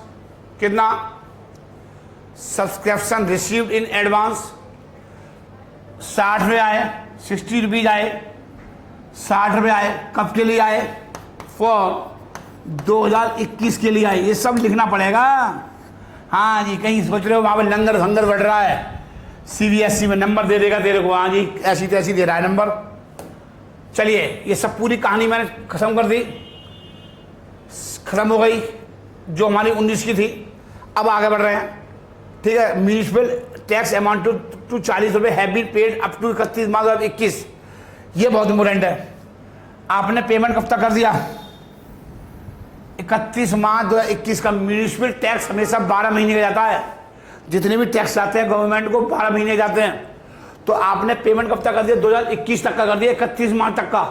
Speaker 1: कितना? सब्सक्रिप्शन रिसीव्ड इन एडवांस 60 रुपये आए, 60 रुपीज आए, 60 रुपये आए। कब के लिए आए? फॉर 2021 के लिए आए। ये सब लिखना पड़ेगा। हाँ जी, कहीं सोच रहे हो वहाँ पर लंगर संगर बढ़ रहा है, CBSE में नंबर दे देगा तेरे को। हाँ जी, ऐसी तैसी दे रहा है नंबर। चलिए ये सब पूरी कहानी मैंने खत्म कर दी, खत्म हो गई जो हमारी 19 की थी। अब आगे बढ़ रहे हैं, ठीक है। म्यूनिसिपल टैक्स अमाउंट टू 40 रुपये have been paid up to 31 March 2021। ये बहुत इंपॉर्टेंट है। आपने पेमेंट कब तक कर दिया? 31 मार्च 2021 का। म्यूनिसिपल टैक्स हमेशा 12 महीने का जाता है। जितने भी टैक्स आते हैं गवर्नमेंट को 12 महीने जाते हैं। तो आपने पेमेंट कब तक कर दिया? 2021 तक का कर दिया, 31 मार्च तक का।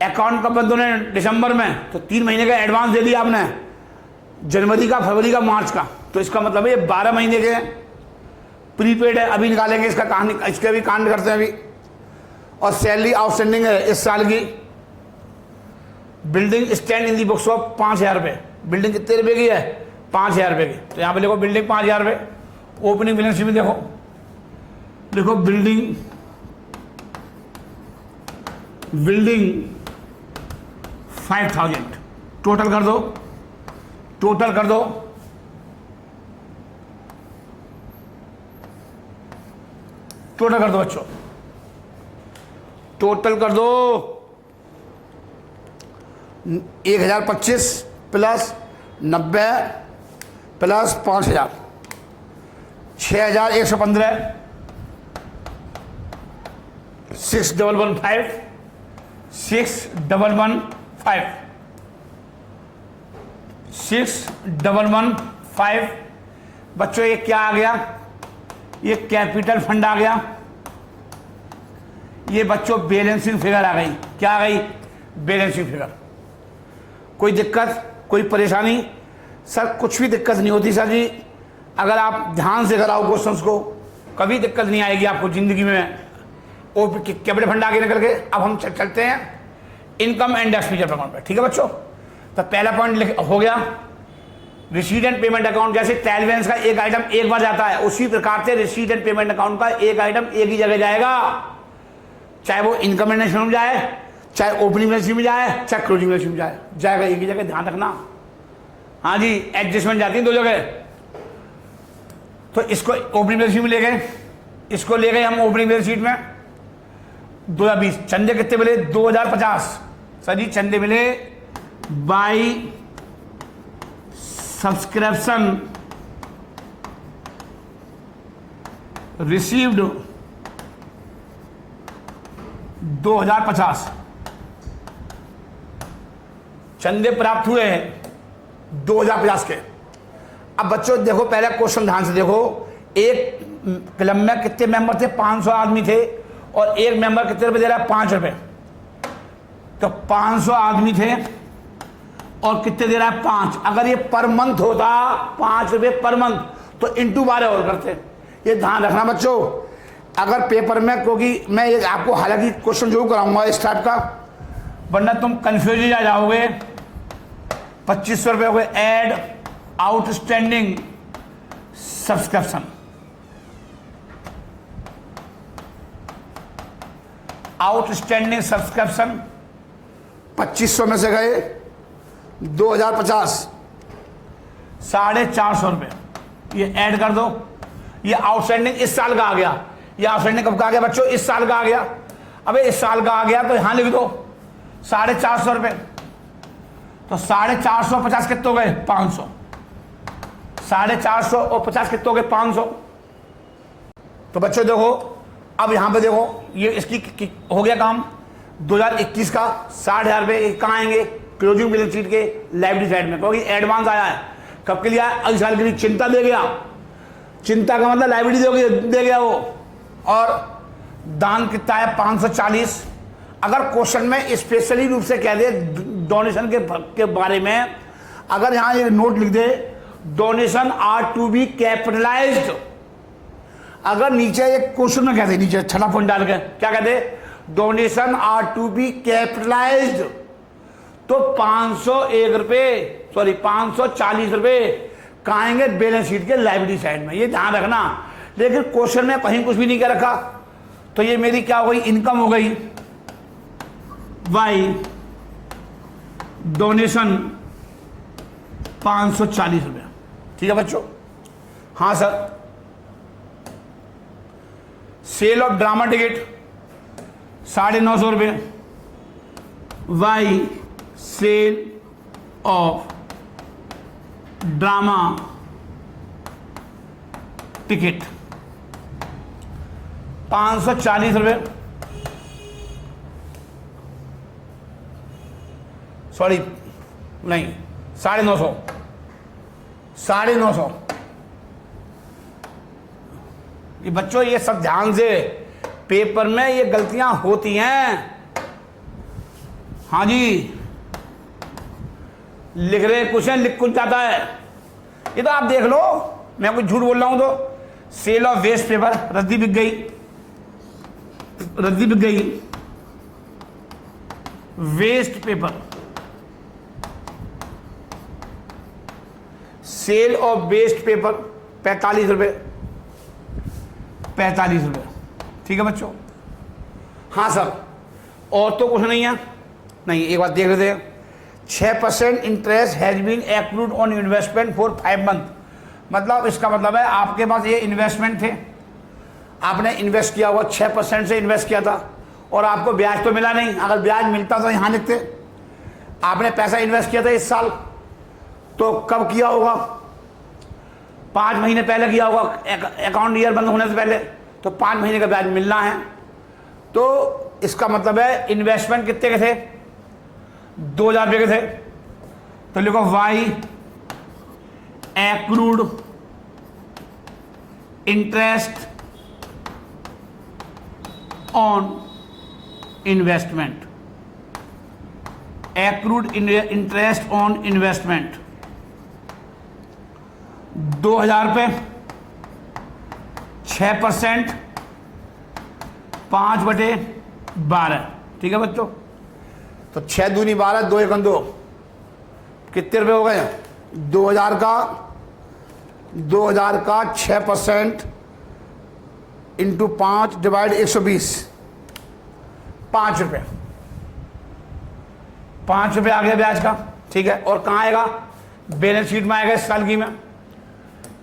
Speaker 1: अकाउंट कब बंद होने? दिसंबर में। तो 3 महीने का एडवांस दे दिया आपने, जनवरी का, फरवरी का, मार्च का। तो इसका मतलब है ये 12 महीने के प्रीपेड है। अभी निकालेंगे इसका कहानी, इसके भी कांड करते हैं अभी। और सैलरी आउटस्टैंडिंग है इस साल की। Building stand in the books of 5,000 रुपये। बिल्डिंग कितने रुपए की है? 5,000 रुपये की। तो यहाँ पे देखो बिल्डिंग 5,000 रुपये। ओपनिंग बैलेंस शीट में देखो बिल्डिंग 5,000। टोटल कर दो, टोटल कर दो। टोटल कर दो बच्चों, टोटल कर दो। 1,025 प्लस 90 प्लस 5,000, 6,115, 6,115, 6,115, 6,115। बच्चों ये क्या आ गया? ये कैपिटल फंड आ गया। ये बच्चों बैलेंसिंग फिगर आ गई। क्या आ गई? Balancing figure. कोई दिक्कत, कोई परेशानी? सर कुछ भी दिक्कत नहीं होती सर जी, अगर आप ध्यान से कराओ क्वेश्चंस को, कभी दिक्कत नहीं आएगी आपको जिंदगी में। और कैपिटल फंड आगे निकल के अब हम चलते हैं इनकम एंड एक्सपेंडिचर अकाउंट पे। ठीक है बच्चों, तो पहला पॉइंट हो गया रिसीट एंड पेमेंट अकाउंट। जैसे ट्रायल बैलेंस का एक आइटम एक बार जाता है, उसी प्रकार से रिसीट एंड पेमेंट अकाउंट का एक आइटम एक ही जगह जाएगा, चाहे वो इनकम एंड एक्सपेंस में जाए, चाहे ओपनिंग बैलेंस में जाए, चाहे क्लोजिंग बैलेंस में जाए, जाएगा एक ही जगह। ध्यान रखना। हाँ जी, एडजस्टमेंट जाती है 2 जगह। तो इसको ओपनिंग बैलेंस शीट में ले गए, इसको ले गए हम ओपनिंग बैलेंस शीट में। 2020 चंदे कितने मिले? 2,050। सर जी चंदे मिले बाई सब्सक्रिप्शन रिसीव्ड 2,050 चंदे प्राप्त हुए हैं 2,050 के। अब बच्चों देखो, पहले क्वेश्चन ध्यान से देखो। एक क्लब में कितने मेंबर थे? 500 आदमी थे, और एक मेंबर कितने रुपए दे रहा है? 5 रुपए। तो 500 आदमी थे और कितने दे रहा है? 5। अगर ये पर मंथ होता 5 रुपए पर मंथ, तो इंटू 12 और करते। ये ध्यान रखना बच्चों, अगर पेपर में, क्योंकि मैं ये आपको हालांकि क्वेश्चन जरूर कराऊंगा इस टाइप का, वरना तुम कंफ्यूज ही आ जाओगे। 2500 रुपये हो गए। Add outstanding subscription, outstanding subscription 2500 में से गए 2,050, 450 रुपये। ये ऐड कर दो। ये आउटस्टैंडिंग इस साल का आ गया। ये आउटस्टैंडिंग कब का आ गया बच्चों? इस साल का आ गया। अबे इस साल का आ गया तो यहां लिख दो 450 रुपये। तो 450 कितने हो गए? 500। 450 और 50 कितने हो गए? 500। तो बच्चों देखो, अब यहां पे देखो, ये इसकी हो गया काम। 2021 का 60,000 रुपये कहाँ आएंगे? क्लोजिंग बैलेंस शीट के लायबिलिटी साइड में, क्योंकि एडवांस आया है। कब के लिए आया? अगले साल के लिए। चिंता दे गया। चिंता का मतलब लायबिलिटी दे गया वो। और दान कितना है? 540। अगर क्वेश्चन में स्पेशली रूप से कह दे डोनेशन के बारे में, अगर यहां ये नोट लिख दे donation are to be capitalized, अगर नीचे एक क्वेश्चन में कहते, नीचे छठा पॉइंट डाल के क्या कहते? Donation are to be capitalised, तो 501 रुपये, सॉरी 540 रुपये कहाँ आएंगे? बैलेंस शीट के लायबिलिटी साइड में। ये ध्यान रखना। लेकिन क्वेश्चन में कहीं कुछ भी नहीं कह रखा। तो ये मेरी क्या हो गई? इनकम हो गई बाई डोनेशन 540 रुपये। ठीक है बच्चों? हाँ सर। सेल ऑफ ड्रामा टिकट 950 रुपये by sale of drama ticket 540 रुपये, सॉरी नहीं 950, 950। ये बच्चों ये सब ध्यान से पेपर में ये गलतियां होती हैं। हाँ जी, लिख रहे कुछ है, लिख कुछ जाता है। ये तो आप देख लो, मैं कुछ झूठ बोल रहा हूं तो। सेल ऑफ वेस्ट पेपर, रद्दी बिक गई, रद्दी बिक गई। Waste paper, sale of waste paper 45 रुपये, 45 रुपये। ठीक है बच्चों। हाँ सर, और तो कुछ नहीं है। नहीं, एक बात देख लेते हैं। 6% interest has been accrued on investment for 5 month. मतलब इसका मतलब है आपके पास ये इन्वेस्टमेंट थे, आपने इन्वेस्ट किया हुआ 6% से इन्वेस्ट किया था और आपको ब्याज तो मिला नहीं। अगर ब्याज मिलता तो यहाँ लिखते। आपने पैसा इन्वेस्ट किया था इस साल, तो कब किया होगा? 5 महीने पहले किया होगा, अकाउंट ईयर बंद होने से पहले। तो 5 महीने का ब्याज मिलना है। तो इसका मतलब है इन्वेस्टमेंट कितने के थे? 2000 रुपये के थे। तो लिखो by accrued interest on investment, accrued interest on investment 2000 रुपये, 6%, 5/12। ठीक है बच्चों। तो 6 दूनी 12, 2 एकम 2, कितने रुपए हो गए? 2000 का 6% इंटू 5 डिवाइड 120, 5 रुपये। 5 रुपये आ गया ब्याज का। ठीक है। और कहाँ आएगा? बैलेंस शीट में आएगा इस साल की में।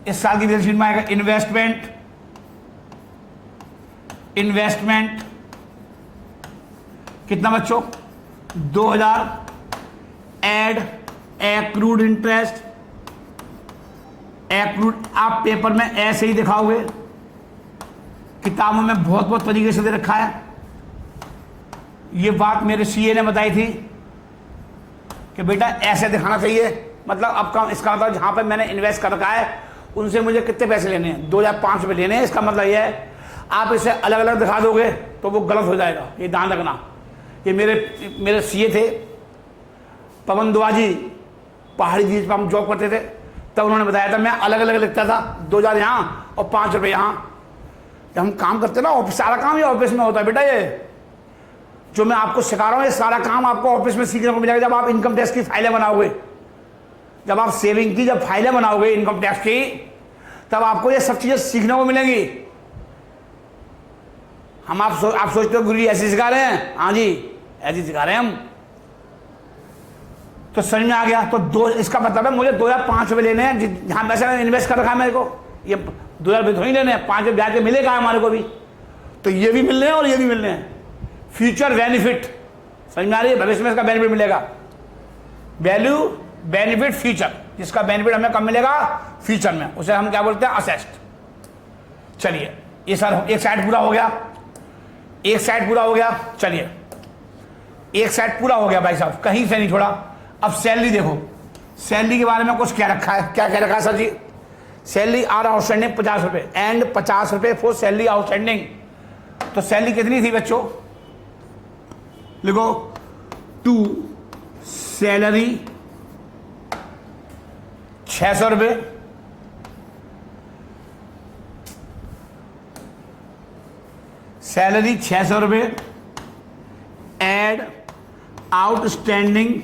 Speaker 1: इस साल की बैलेंस शीट में आएगा इन्वेस्टमेंट, इन्वेस्टमेंट कितना बच्चों? 2000 ऐड एक्रूड इंटरेस्ट। एक्रूड आप पेपर में ऐसे ही दिखाओगे, किताबों में बहुत बहुत तरीके से दे रखा है। ये बात मेरे सीए ने बताई थी कि बेटा ऐसे दिखाना चाहिए। मतलब आपका इसका मतलब जहां पर मैंने इन्वेस्ट कर रखा है उनसे मुझे कितने पैसे लेने हैं? 2005 रुपये लेने हैं। इसका मतलब यह है आप इसे अलग अलग दिखा दोगे तो वो गलत हो जाएगा, ये ध्यान रखना। ये मेरे सीए थे पवन दुआजी, पहाड़ी बीच पर हम जॉब करते थे, तब उन्होंने बताया था। मैं अलग अलग लिखता था, 2000 यहाँ और 5 रुपये यहाँ। जब हम काम करते ना ऑफिस, सारा काम ये ऑफिस में होता है बेटा। ये जो मैं आपको सिखा रहा हूँ ये सारा काम आपको ऑफिस में सीखने को मिलेगा। जब आप इनकम टैक्स की फाइलें बनाओगे, जब आप सेविंग की जब फाइलें बनाओगे इनकम टैक्स की, तब आपको ये सब चीजें सीखने को मिलेंगी। हम आप सोचते हो गुरु जी ऐसे सिखा रहे हैं? हाँ जी, ऐसे सिखा रहे हैं हम। तो समझ में आ गया। तो इसका मतलब है मुझे 2005 रुपये लेने हैं, जहां पैसे इन्वेस्ट कर रखा है मेरे को। ये 2000 रुपये थोड़ी लेने हैं, 5 रुपये ब्याज के मिलेगा हमारे को भी। तो ये भी मिलने हैं और ये भी मिलने हैं। फ्यूचर बेनिफिट, समझ में आ रही है? भविष्य में इसका बेनिफिट मिलेगा। वैल्यू बेनिफिट फ्यूचर, जिसका बेनिफिट हमें कब मिलेगा? फ्यूचर में। उसे हम क्या बोलते हैं? असेस्ट। चलिए, ये सर एक साइड पूरा हो गया, एक साइड पूरा हो गया। चलिए, एक साइड पूरा हो गया भाई साहब, कहीं से नहीं छोड़ा। अब सैलरी देखो, सैलरी के बारे में कुछ क्या रखा है? क्या क्या रखा है sir ji? Salary are outstanding 50 रुपये एंड 50 रुपये फॉर सैलरी आउटस्टैंडिंग। तो सैलरी कितनी थी बच्चों? लिखो टू सैलरी 600 रुपये, सैलरी 600 रुपये add outstanding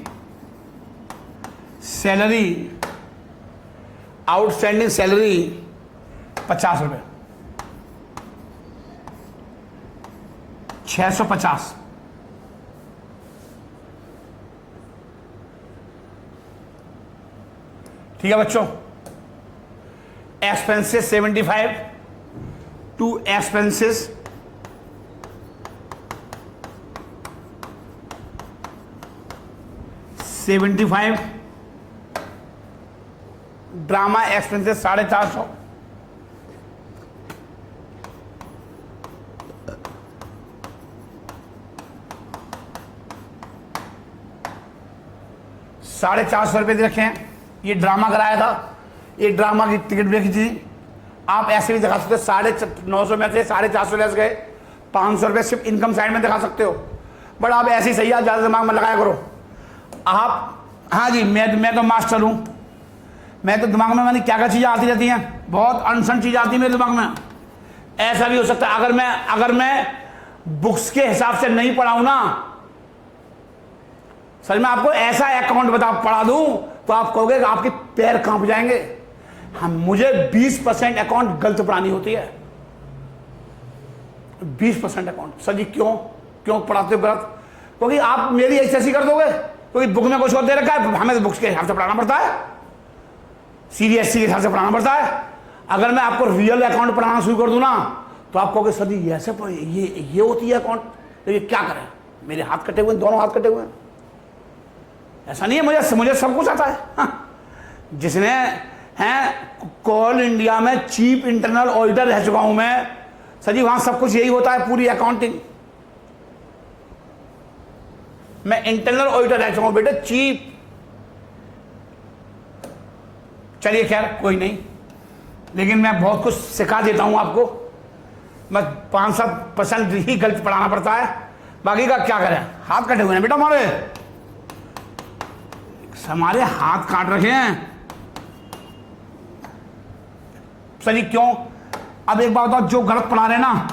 Speaker 1: salary, outstanding salary 50 रुपये, 650। ठीक है बच्चों। Expenses 75 to expenses 75, drama expenses 450, ₹450 रखे हैं। ये ड्रामा कराया था, ये ड्रामा की टिकट भी रखी थी। आप ऐसे भी दिखा सकते, 950 में से 450 लेस गए 500 रुपये सिर्फ इनकम साइड में दिखा सकते हो, बट आप ऐसे ही सही है, ज़्यादा दिमाग में लगाया करो आप। हाँ जी, मैं तो मास्टर हूँ, मैं तो दिमाग में मैंने क्या क्या चीज़ें आती रहती हैं, बहुत अनसन चीज़ आती है मेरे दिमाग में। ऐसा भी हो सकता है अगर मैं बुक्स के हिसाब से नहीं पढ़ाऊँ ना, सर मैं आपको ऐसा अकाउंट पढ़ा दूँ तो आप कहोगे कि आपके पैर कांप जाएंगे। हम मुझे 20% अकाउंट गलत पढ़ानी होती है, 20% अकाउंट। सर जी क्यों पढ़ाते हो गलत? क्योंकि आप मेरी ऐसी कर दोगे, क्योंकि बुक में कुछ और दे रखा है, हमें तो बुक्स के हिसाब से पढ़ाना पड़ता है, सीबीएसई के हिसाब से पढ़ाना पड़ता है। अगर मैं आपको रियल अकाउंट पढ़ाना शुरू कर दूं ना तो आप कहोगे सर जी ये ऐसे ये होती है अकाउंट, तो ये क्या करें? मेरे हाथ कटे हुए हैं, दोनों हाथ कटे हुए हैं। ऐसा नहीं है, मुझे सब कुछ आता है। हाँ। जिसने हैं कोल इंडिया में चीफ इंटरनल ऑडिटर रह चुका हूं मैं, सर जी वहां सब कुछ यही होता है, पूरी अकाउंटिंग। मैं इंटरनल ऑडिटर रह चुका हूं बेटे, चीफ। चलिए खैर कोई नहीं, लेकिन मैं बहुत कुछ सिखा देता हूं आपको। मैं 5-7% ही गलत पढ़ाना पड़ता है, बाकी का क्या करें? हाथ कटे हुए हैं बेटा हमारे हाथ काट रखे हैं। सही क्यों? अब एक बात बताओ, जो गलत पढ़ा रहे ना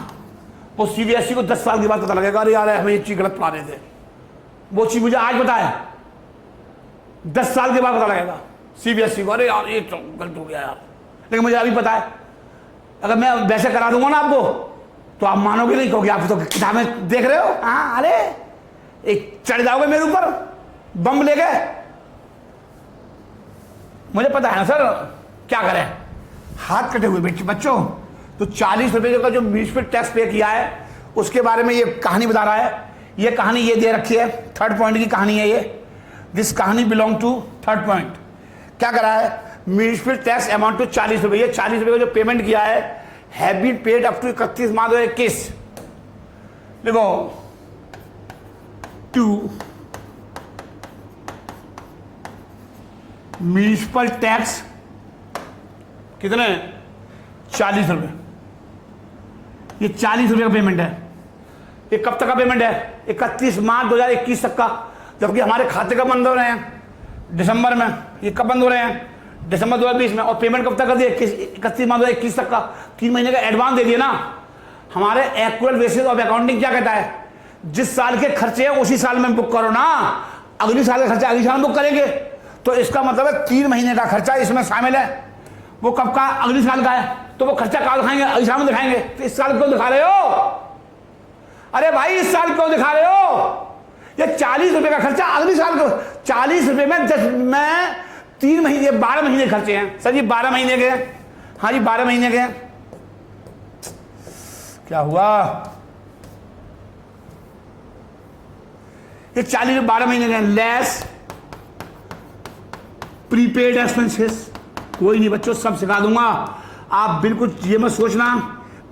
Speaker 1: वो सीबीएसई को 10 साल के बाद पता लगेगा, अरे यार हमें ये चीज गलत पढ़ा रहे थे। वो चीज मुझे आज पता है, 10 साल के बाद पता लगेगा सीबीएसई को, अरे यार ये तो गलत हो गया यार। लेकिन मुझे अभी पता है, अगर मैं वैसे करा दूंगा ना आपको तो आप मानोगे नहीं, कहोगे आप तो किताबें देख रहे हो। हाँ, अरे एक चढ़ जाओगे मेरे ऊपर बम लेके। मुझे पता है ना सर, क्या करें? हाथ कटे हुए बच्चों। तो 40 रुपए का जो म्यूनिसिपल टैक्स पे किया है उसके बारे में ये कहानी बता रहा है। ये कहानी ये दे रखी है, 3rd पॉइंट की कहानी है ये। दिस कहानी बिलोंग टू 3rd पॉइंट। क्या करा है? म्यूनिसिपल टैक्स अमाउंट टू 40 रुपए। ये 40 रुपए का जो पेमेंट किया है have been paid up to 31 March 2021। देखो टू म्यूनिसिपल टैक्स कितने? 40 रुपए। ये 40 रुपए का पेमेंट है। ये कब तक का पेमेंट है? 31 मार्च 2021 तक का। जबकि हमारे खाते कब बंद हो रहे हैं? दिसंबर में। ये कब बंद हो रहे हैं? दिसंबर 2020 में। और पेमेंट कब तक कर दिए? 31 मार्च 2021 तक का। 3 महीने का एडवांस दे दिए ना। हमारे एक्चुअल बेसिस ऑफ अकाउंटिंग क्या कहता है? जिस साल के खर्चे हैं उसी साल में बुक करो ना, अगली साल का खर्चा अगली साल में बुक करेंगे। तो इसका मतलब है 3 महीने का खर्चा इसमें शामिल है। वो कब का? अगली साल का है। तो वो खर्चा कहाँ दिखाएंगे? अगली साल में दिखाएंगे। तो इस साल क्यों दिखा रहे हो? अरे भाई इस साल क्यों दिखा रहे हो? ये 40 रुपए का खर्चा अगली साल को। 40 रुपए में 3 महीने 12 महीने खर्चे हैं। सर जी 12 महीने के। हाँ जी 12 महीने के। क्या हुआ? ये 40 12 महीने के लेस प्रीपेड एक्सपेंसेस। कोई नहीं बच्चों, सब सिखा दूंगा। आप बिल्कुल ये मत सोचना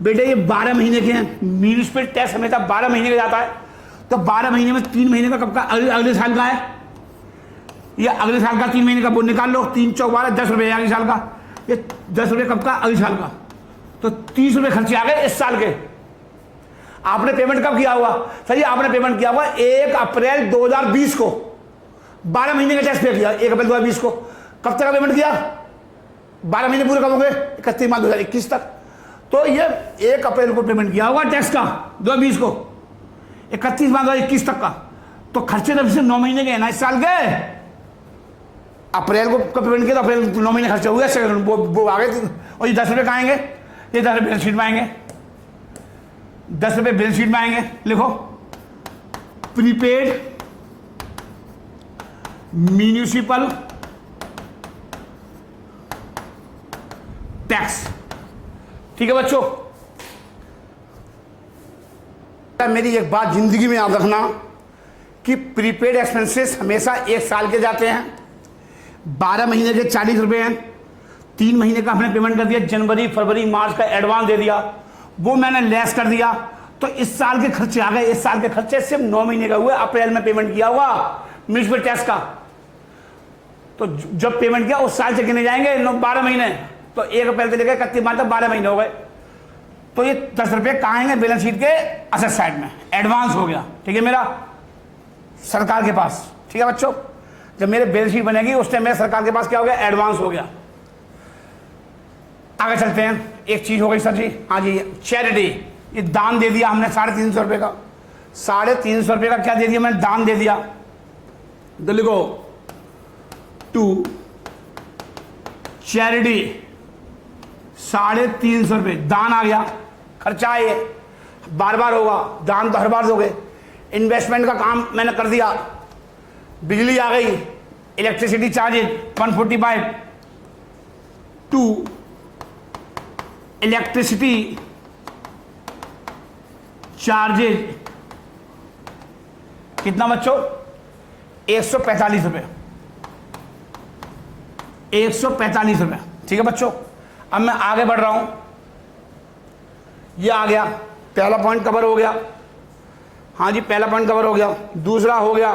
Speaker 1: बेटे ये 12 महीने के हैं। म्यूनिसिपल टैक्स हमेशा 12 महीने का जाता है। तो 12 महीने में 3 महीने का कब का? अगले साल का है। ये अगले साल का 3 महीने का वो निकाल लो। 3 चौक 12 10 रुपये अगले साल का। ये 10 रुपये कब का? अगले साल का। तो 30 रुपये खर्चे आ गए इस साल के। आपने पेमेंट कब किया हुआ? सर जी आपने पेमेंट किया हुआ 1 अप्रैल 2020 को। 12 महीने का टैक्स पे किया 1 अप्रैल 2020 को। कब तक का पेमेंट किया? 12 महीने पूरे कब हो गए? 31 मार्च 2021 तक। तो ये 1 अप्रैल को पेमेंट किया होगा टैक्स का 2020 को, 31 मार्च 2021 तक का। तो खर्चे तो सिर्फ 9 महीने के हैं ना इस साल के। अप्रैल को कब पेमेंट किया? तो अप्रैल 9 महीने खर्चे हुए, वो आ गए। और ये 10 रुपये कहाँ आएंगे? ये 10 रुपये बैलेंस शीट में आएंगे। 10 रुपये बैलेंस शीट में आएंगे। लिखो प्रीपेड म्यूनिसिपल टैक्स। ठीक है बच्चों, मेरी एक बात जिंदगी में याद रखना कि प्रीपेड एक्सपेंसेस हमेशा 1 साल के जाते हैं। 12 महीने के 40 रुपए हैं। 3 महीने का हमने पेमेंट कर दिया, जनवरी फरवरी मार्च का एडवांस दे दिया, वो मैंने लेस कर दिया। तो इस साल के खर्चे आ गए। इस साल के खर्चे सिर्फ 9 महीने का हुए। अप्रैल में पेमेंट किया हुआ म्यूनिसिपल टैक्स का। तो जब पेमेंट किया उस साल से गिने जाएंगे 12 महीने। तो 1 अप्रैल से लेकर 31 मार्च तक 12 महीने हो गए। तो ये 10 रुपये कहाँ आएंगे? बैलेंस शीट के असेट साइड में, एडवांस हो गया। ठीक है मेरा, सरकार के पास। ठीक है बच्चों, जब मेरे बैलेंस शीट बनेगी उस टाइम मेरे सरकार के पास क्या हो गया? एडवांस हो गया। आगे चलते हैं। एक चीज हो गई सर जी, हाँ जी, चैरिटी, ये दान दे दिया हमने 350 रुपये का। 350 रुपये का क्या दे दिया मैंने? दान दे दिया। तो लिखो टू चैरिटी 350 रुपये दान आ गया। खर्चा है ये, बार बार होगा, दान तो हर बार दोगे। इन्वेस्टमेंट का काम मैंने कर दिया, बिजली आ गई, electricity charges 145, to electricity charges कितना बच्चों? 145 रुपये, 145 रुपये। ठीक है बच्चों, अब मैं आगे बढ़ रहा हूं। ये आ गया, पहला पॉइंट कवर हो गया। हाँ जी, पहला पॉइंट कवर हो गया। दूसरा हो गया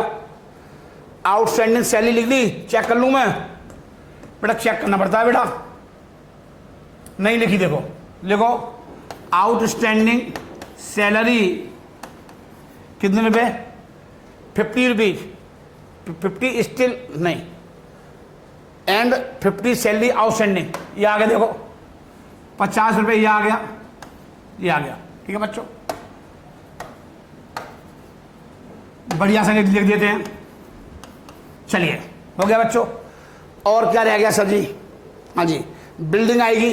Speaker 1: आउटस्टैंडिंग सैलरी लिख दी, चेक कर लूं मैं? बेटा चेक करना पड़ता है बेटा, नहीं लिखी देखो, लिखो आउटस्टैंडिंग सैलरी कितने रुपए? 50 रुपीज, 50 स्टिल नहीं, एंड 50 सैलरी आउटस्टैंडिंग। ये आ गया देखो 50 रुपये, ये आ गया, ये आ गया। ठीक है बच्चों, बढ़िया से लिख देते हैं। चलिए हो गया बच्चों। और क्या रह गया सर जी? हाँ जी, बिल्डिंग आएगी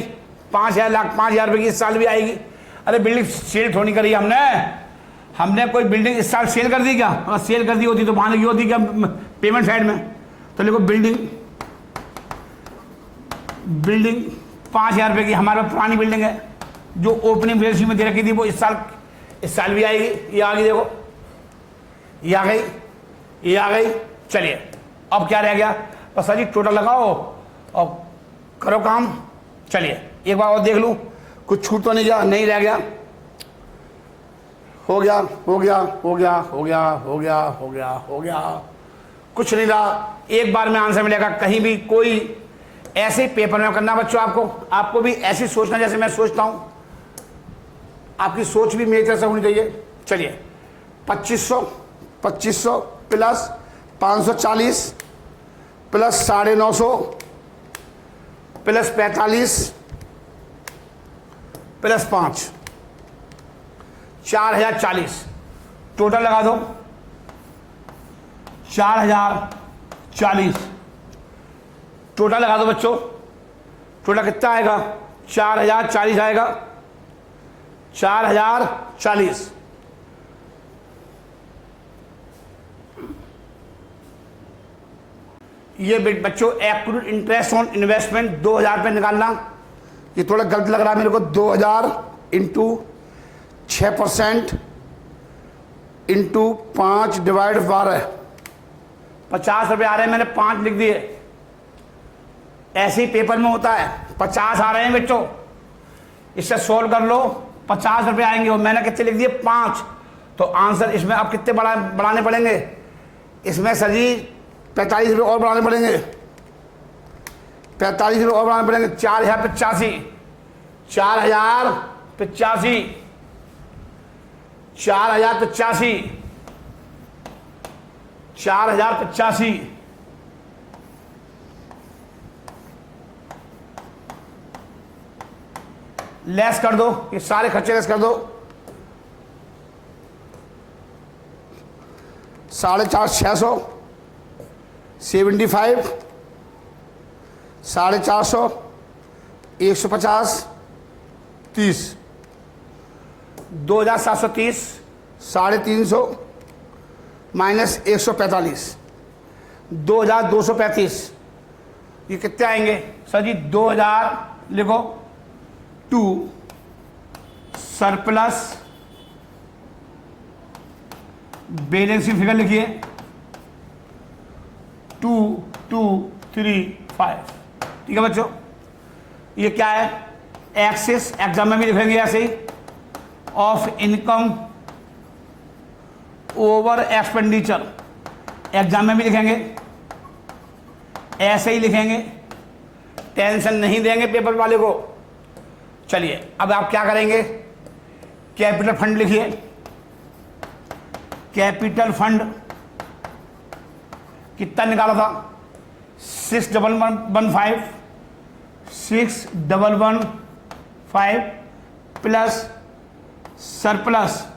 Speaker 1: 5,000 रुपये की इस साल भी आएगी। अरे बिल्डिंग सेल थोड़ी करी हमने कोई बिल्डिंग इस साल सेल कर दी क्या? अगर सेल कर दी होती तो वहां लगी होती क्या पेमेंट साइड में? तो देखो बिल्डिंग 5,000 रुपये की हमारे पास पुरानी बिल्डिंग है जो ओपनिंग बैलेंस शीट में दे रखी थी, वो इस साल भी आएगी। ये आ गई देखो, ये आ गई, ये आ गई। चलिए अब क्या रह गया? बस सर जी टोटल लगाओ और करो काम। चलिए एक बार और देख लूं, कुछ छूट तो नहीं जा, नहीं रह गया। हो गया, हो गया, हो गया, हो गया, हो गया, हो गया, हो गया, कुछ नहीं रहा। एक बार में आंसर मिलेगा। कहीं भी कोई ऐसे पेपर में करना बच्चों, आपको भी ऐसी सोचना जैसे मैं सोचता हूं। आपकी सोच भी मेरी तरह से होनी चाहिए। चलिए 2500 plus 540 plus 950 plus 45 plus 5, 4040 total लगा दो। 4040 टोटल लगा दो बच्चों। टोटल कितना आएगा? 4040 आएगा, 4040। ये बच्चों एक्रूड इंटरेस्ट ऑन इन्वेस्टमेंट 2000 रुपये निकालना। ये थोड़ा गलत लग रहा है मेरे को। 2000 इंटू 6% इंटू 5 डिवाइड 12, 50 रुपये आ रहे हैं। मैंने 5 लिख दिए। ऐसे ही पेपर में होता है, 50 आ रहे हैं बच्चों, इससे सोल्व कर लो, 50 रुपये आएंगे। और मैंने कितने लिख दिए? 5। तो आंसर इसमें अब कितने बढ़ाने पड़ेंगे? इसमें सर जी 45 रुपये और बढ़ाने पड़ेंगे। 45 रुपये और बढ़ाने पड़ेंगे। 4085, 4085, 4085, 4085। लेस कर दो, ये सारे खर्चे लेस कर दो। 450, 75, 450, 150, 30, 2730, 350 माइनस 145, 2235। ये कितने आएंगे सर जी? 2000 लिखो, टू सरप्लस बैलेंस की फिगर लिखिए 2235। ठीक है बच्चों, ये क्या है? एक्सिस, एग्जाम में भी लिखेंगे ऐसे ही, of income over expenditure. Exam में भी लिखेंगे ऐसे ही लिखेंगे, टेंशन नहीं देंगे पेपर वाले को। चलिए अब आप क्या करेंगे? कैपिटल फंड लिखिए, कैपिटल फंड कितना निकाला था 6,115 प्लस सरप्लस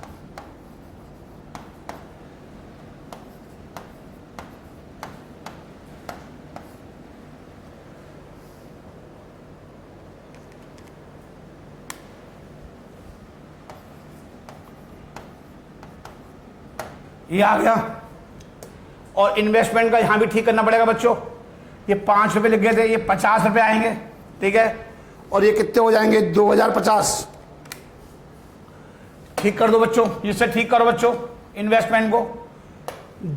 Speaker 1: ये आ गया। और इन्वेस्टमेंट का यहां भी ठीक करना पड़ेगा बच्चों, ये 5 रुपये लिख गए थे, ये 50 रुपये आएंगे, ठीक है। और ये कितने हो जाएंगे 2050, ठीक कर दो बच्चों, इससे ठीक करो बच्चों इन्वेस्टमेंट को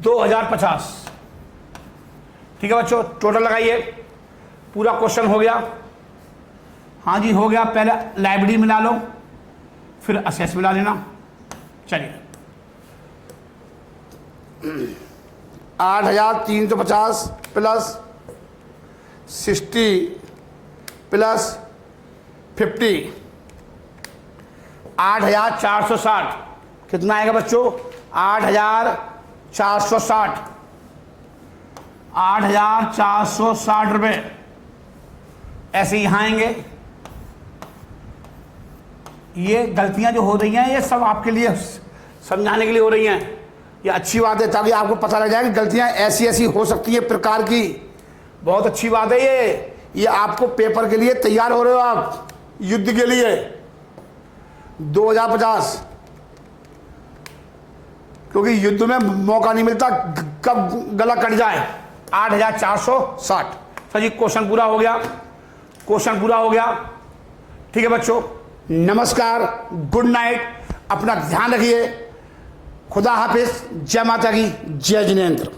Speaker 1: 2050, ठीक है बच्चों। टोटल लगाइए, पूरा क्वेश्चन हो गया। हाँ जी हो गया, पहले लाइब्रेरी मिला लो फिर असेस मिला लेना। चलिए 8,350 प्लस 60 प्लस 50 8,460 कितना आएगा बच्चों 8,460 8,460 रुपये ऐसे यहाँ आएंगे। ये गलतियां जो हो रही हैं ये सब आपके लिए समझाने के लिए हो रही हैं, ये अच्छी बात है ताकि आपको पता लग जाए कि गलतियां ऐसी ऐसी हो सकती है प्रकार की। बहुत अच्छी बात है ये आपको पेपर के लिए तैयार हो रहे हो आप युद्ध के लिए 2050, क्योंकि युद्ध में मौका नहीं मिलता कब गला कट जाए। 8,460 सर जी क्वेश्चन पूरा हो गया, क्वेश्चन पूरा हो गया, ठीक है बच्चों। नमस्कार, गुड नाइट, अपना ध्यान रखिए, खुदा हाफिज, जय माता की, जय जिनेंद्र।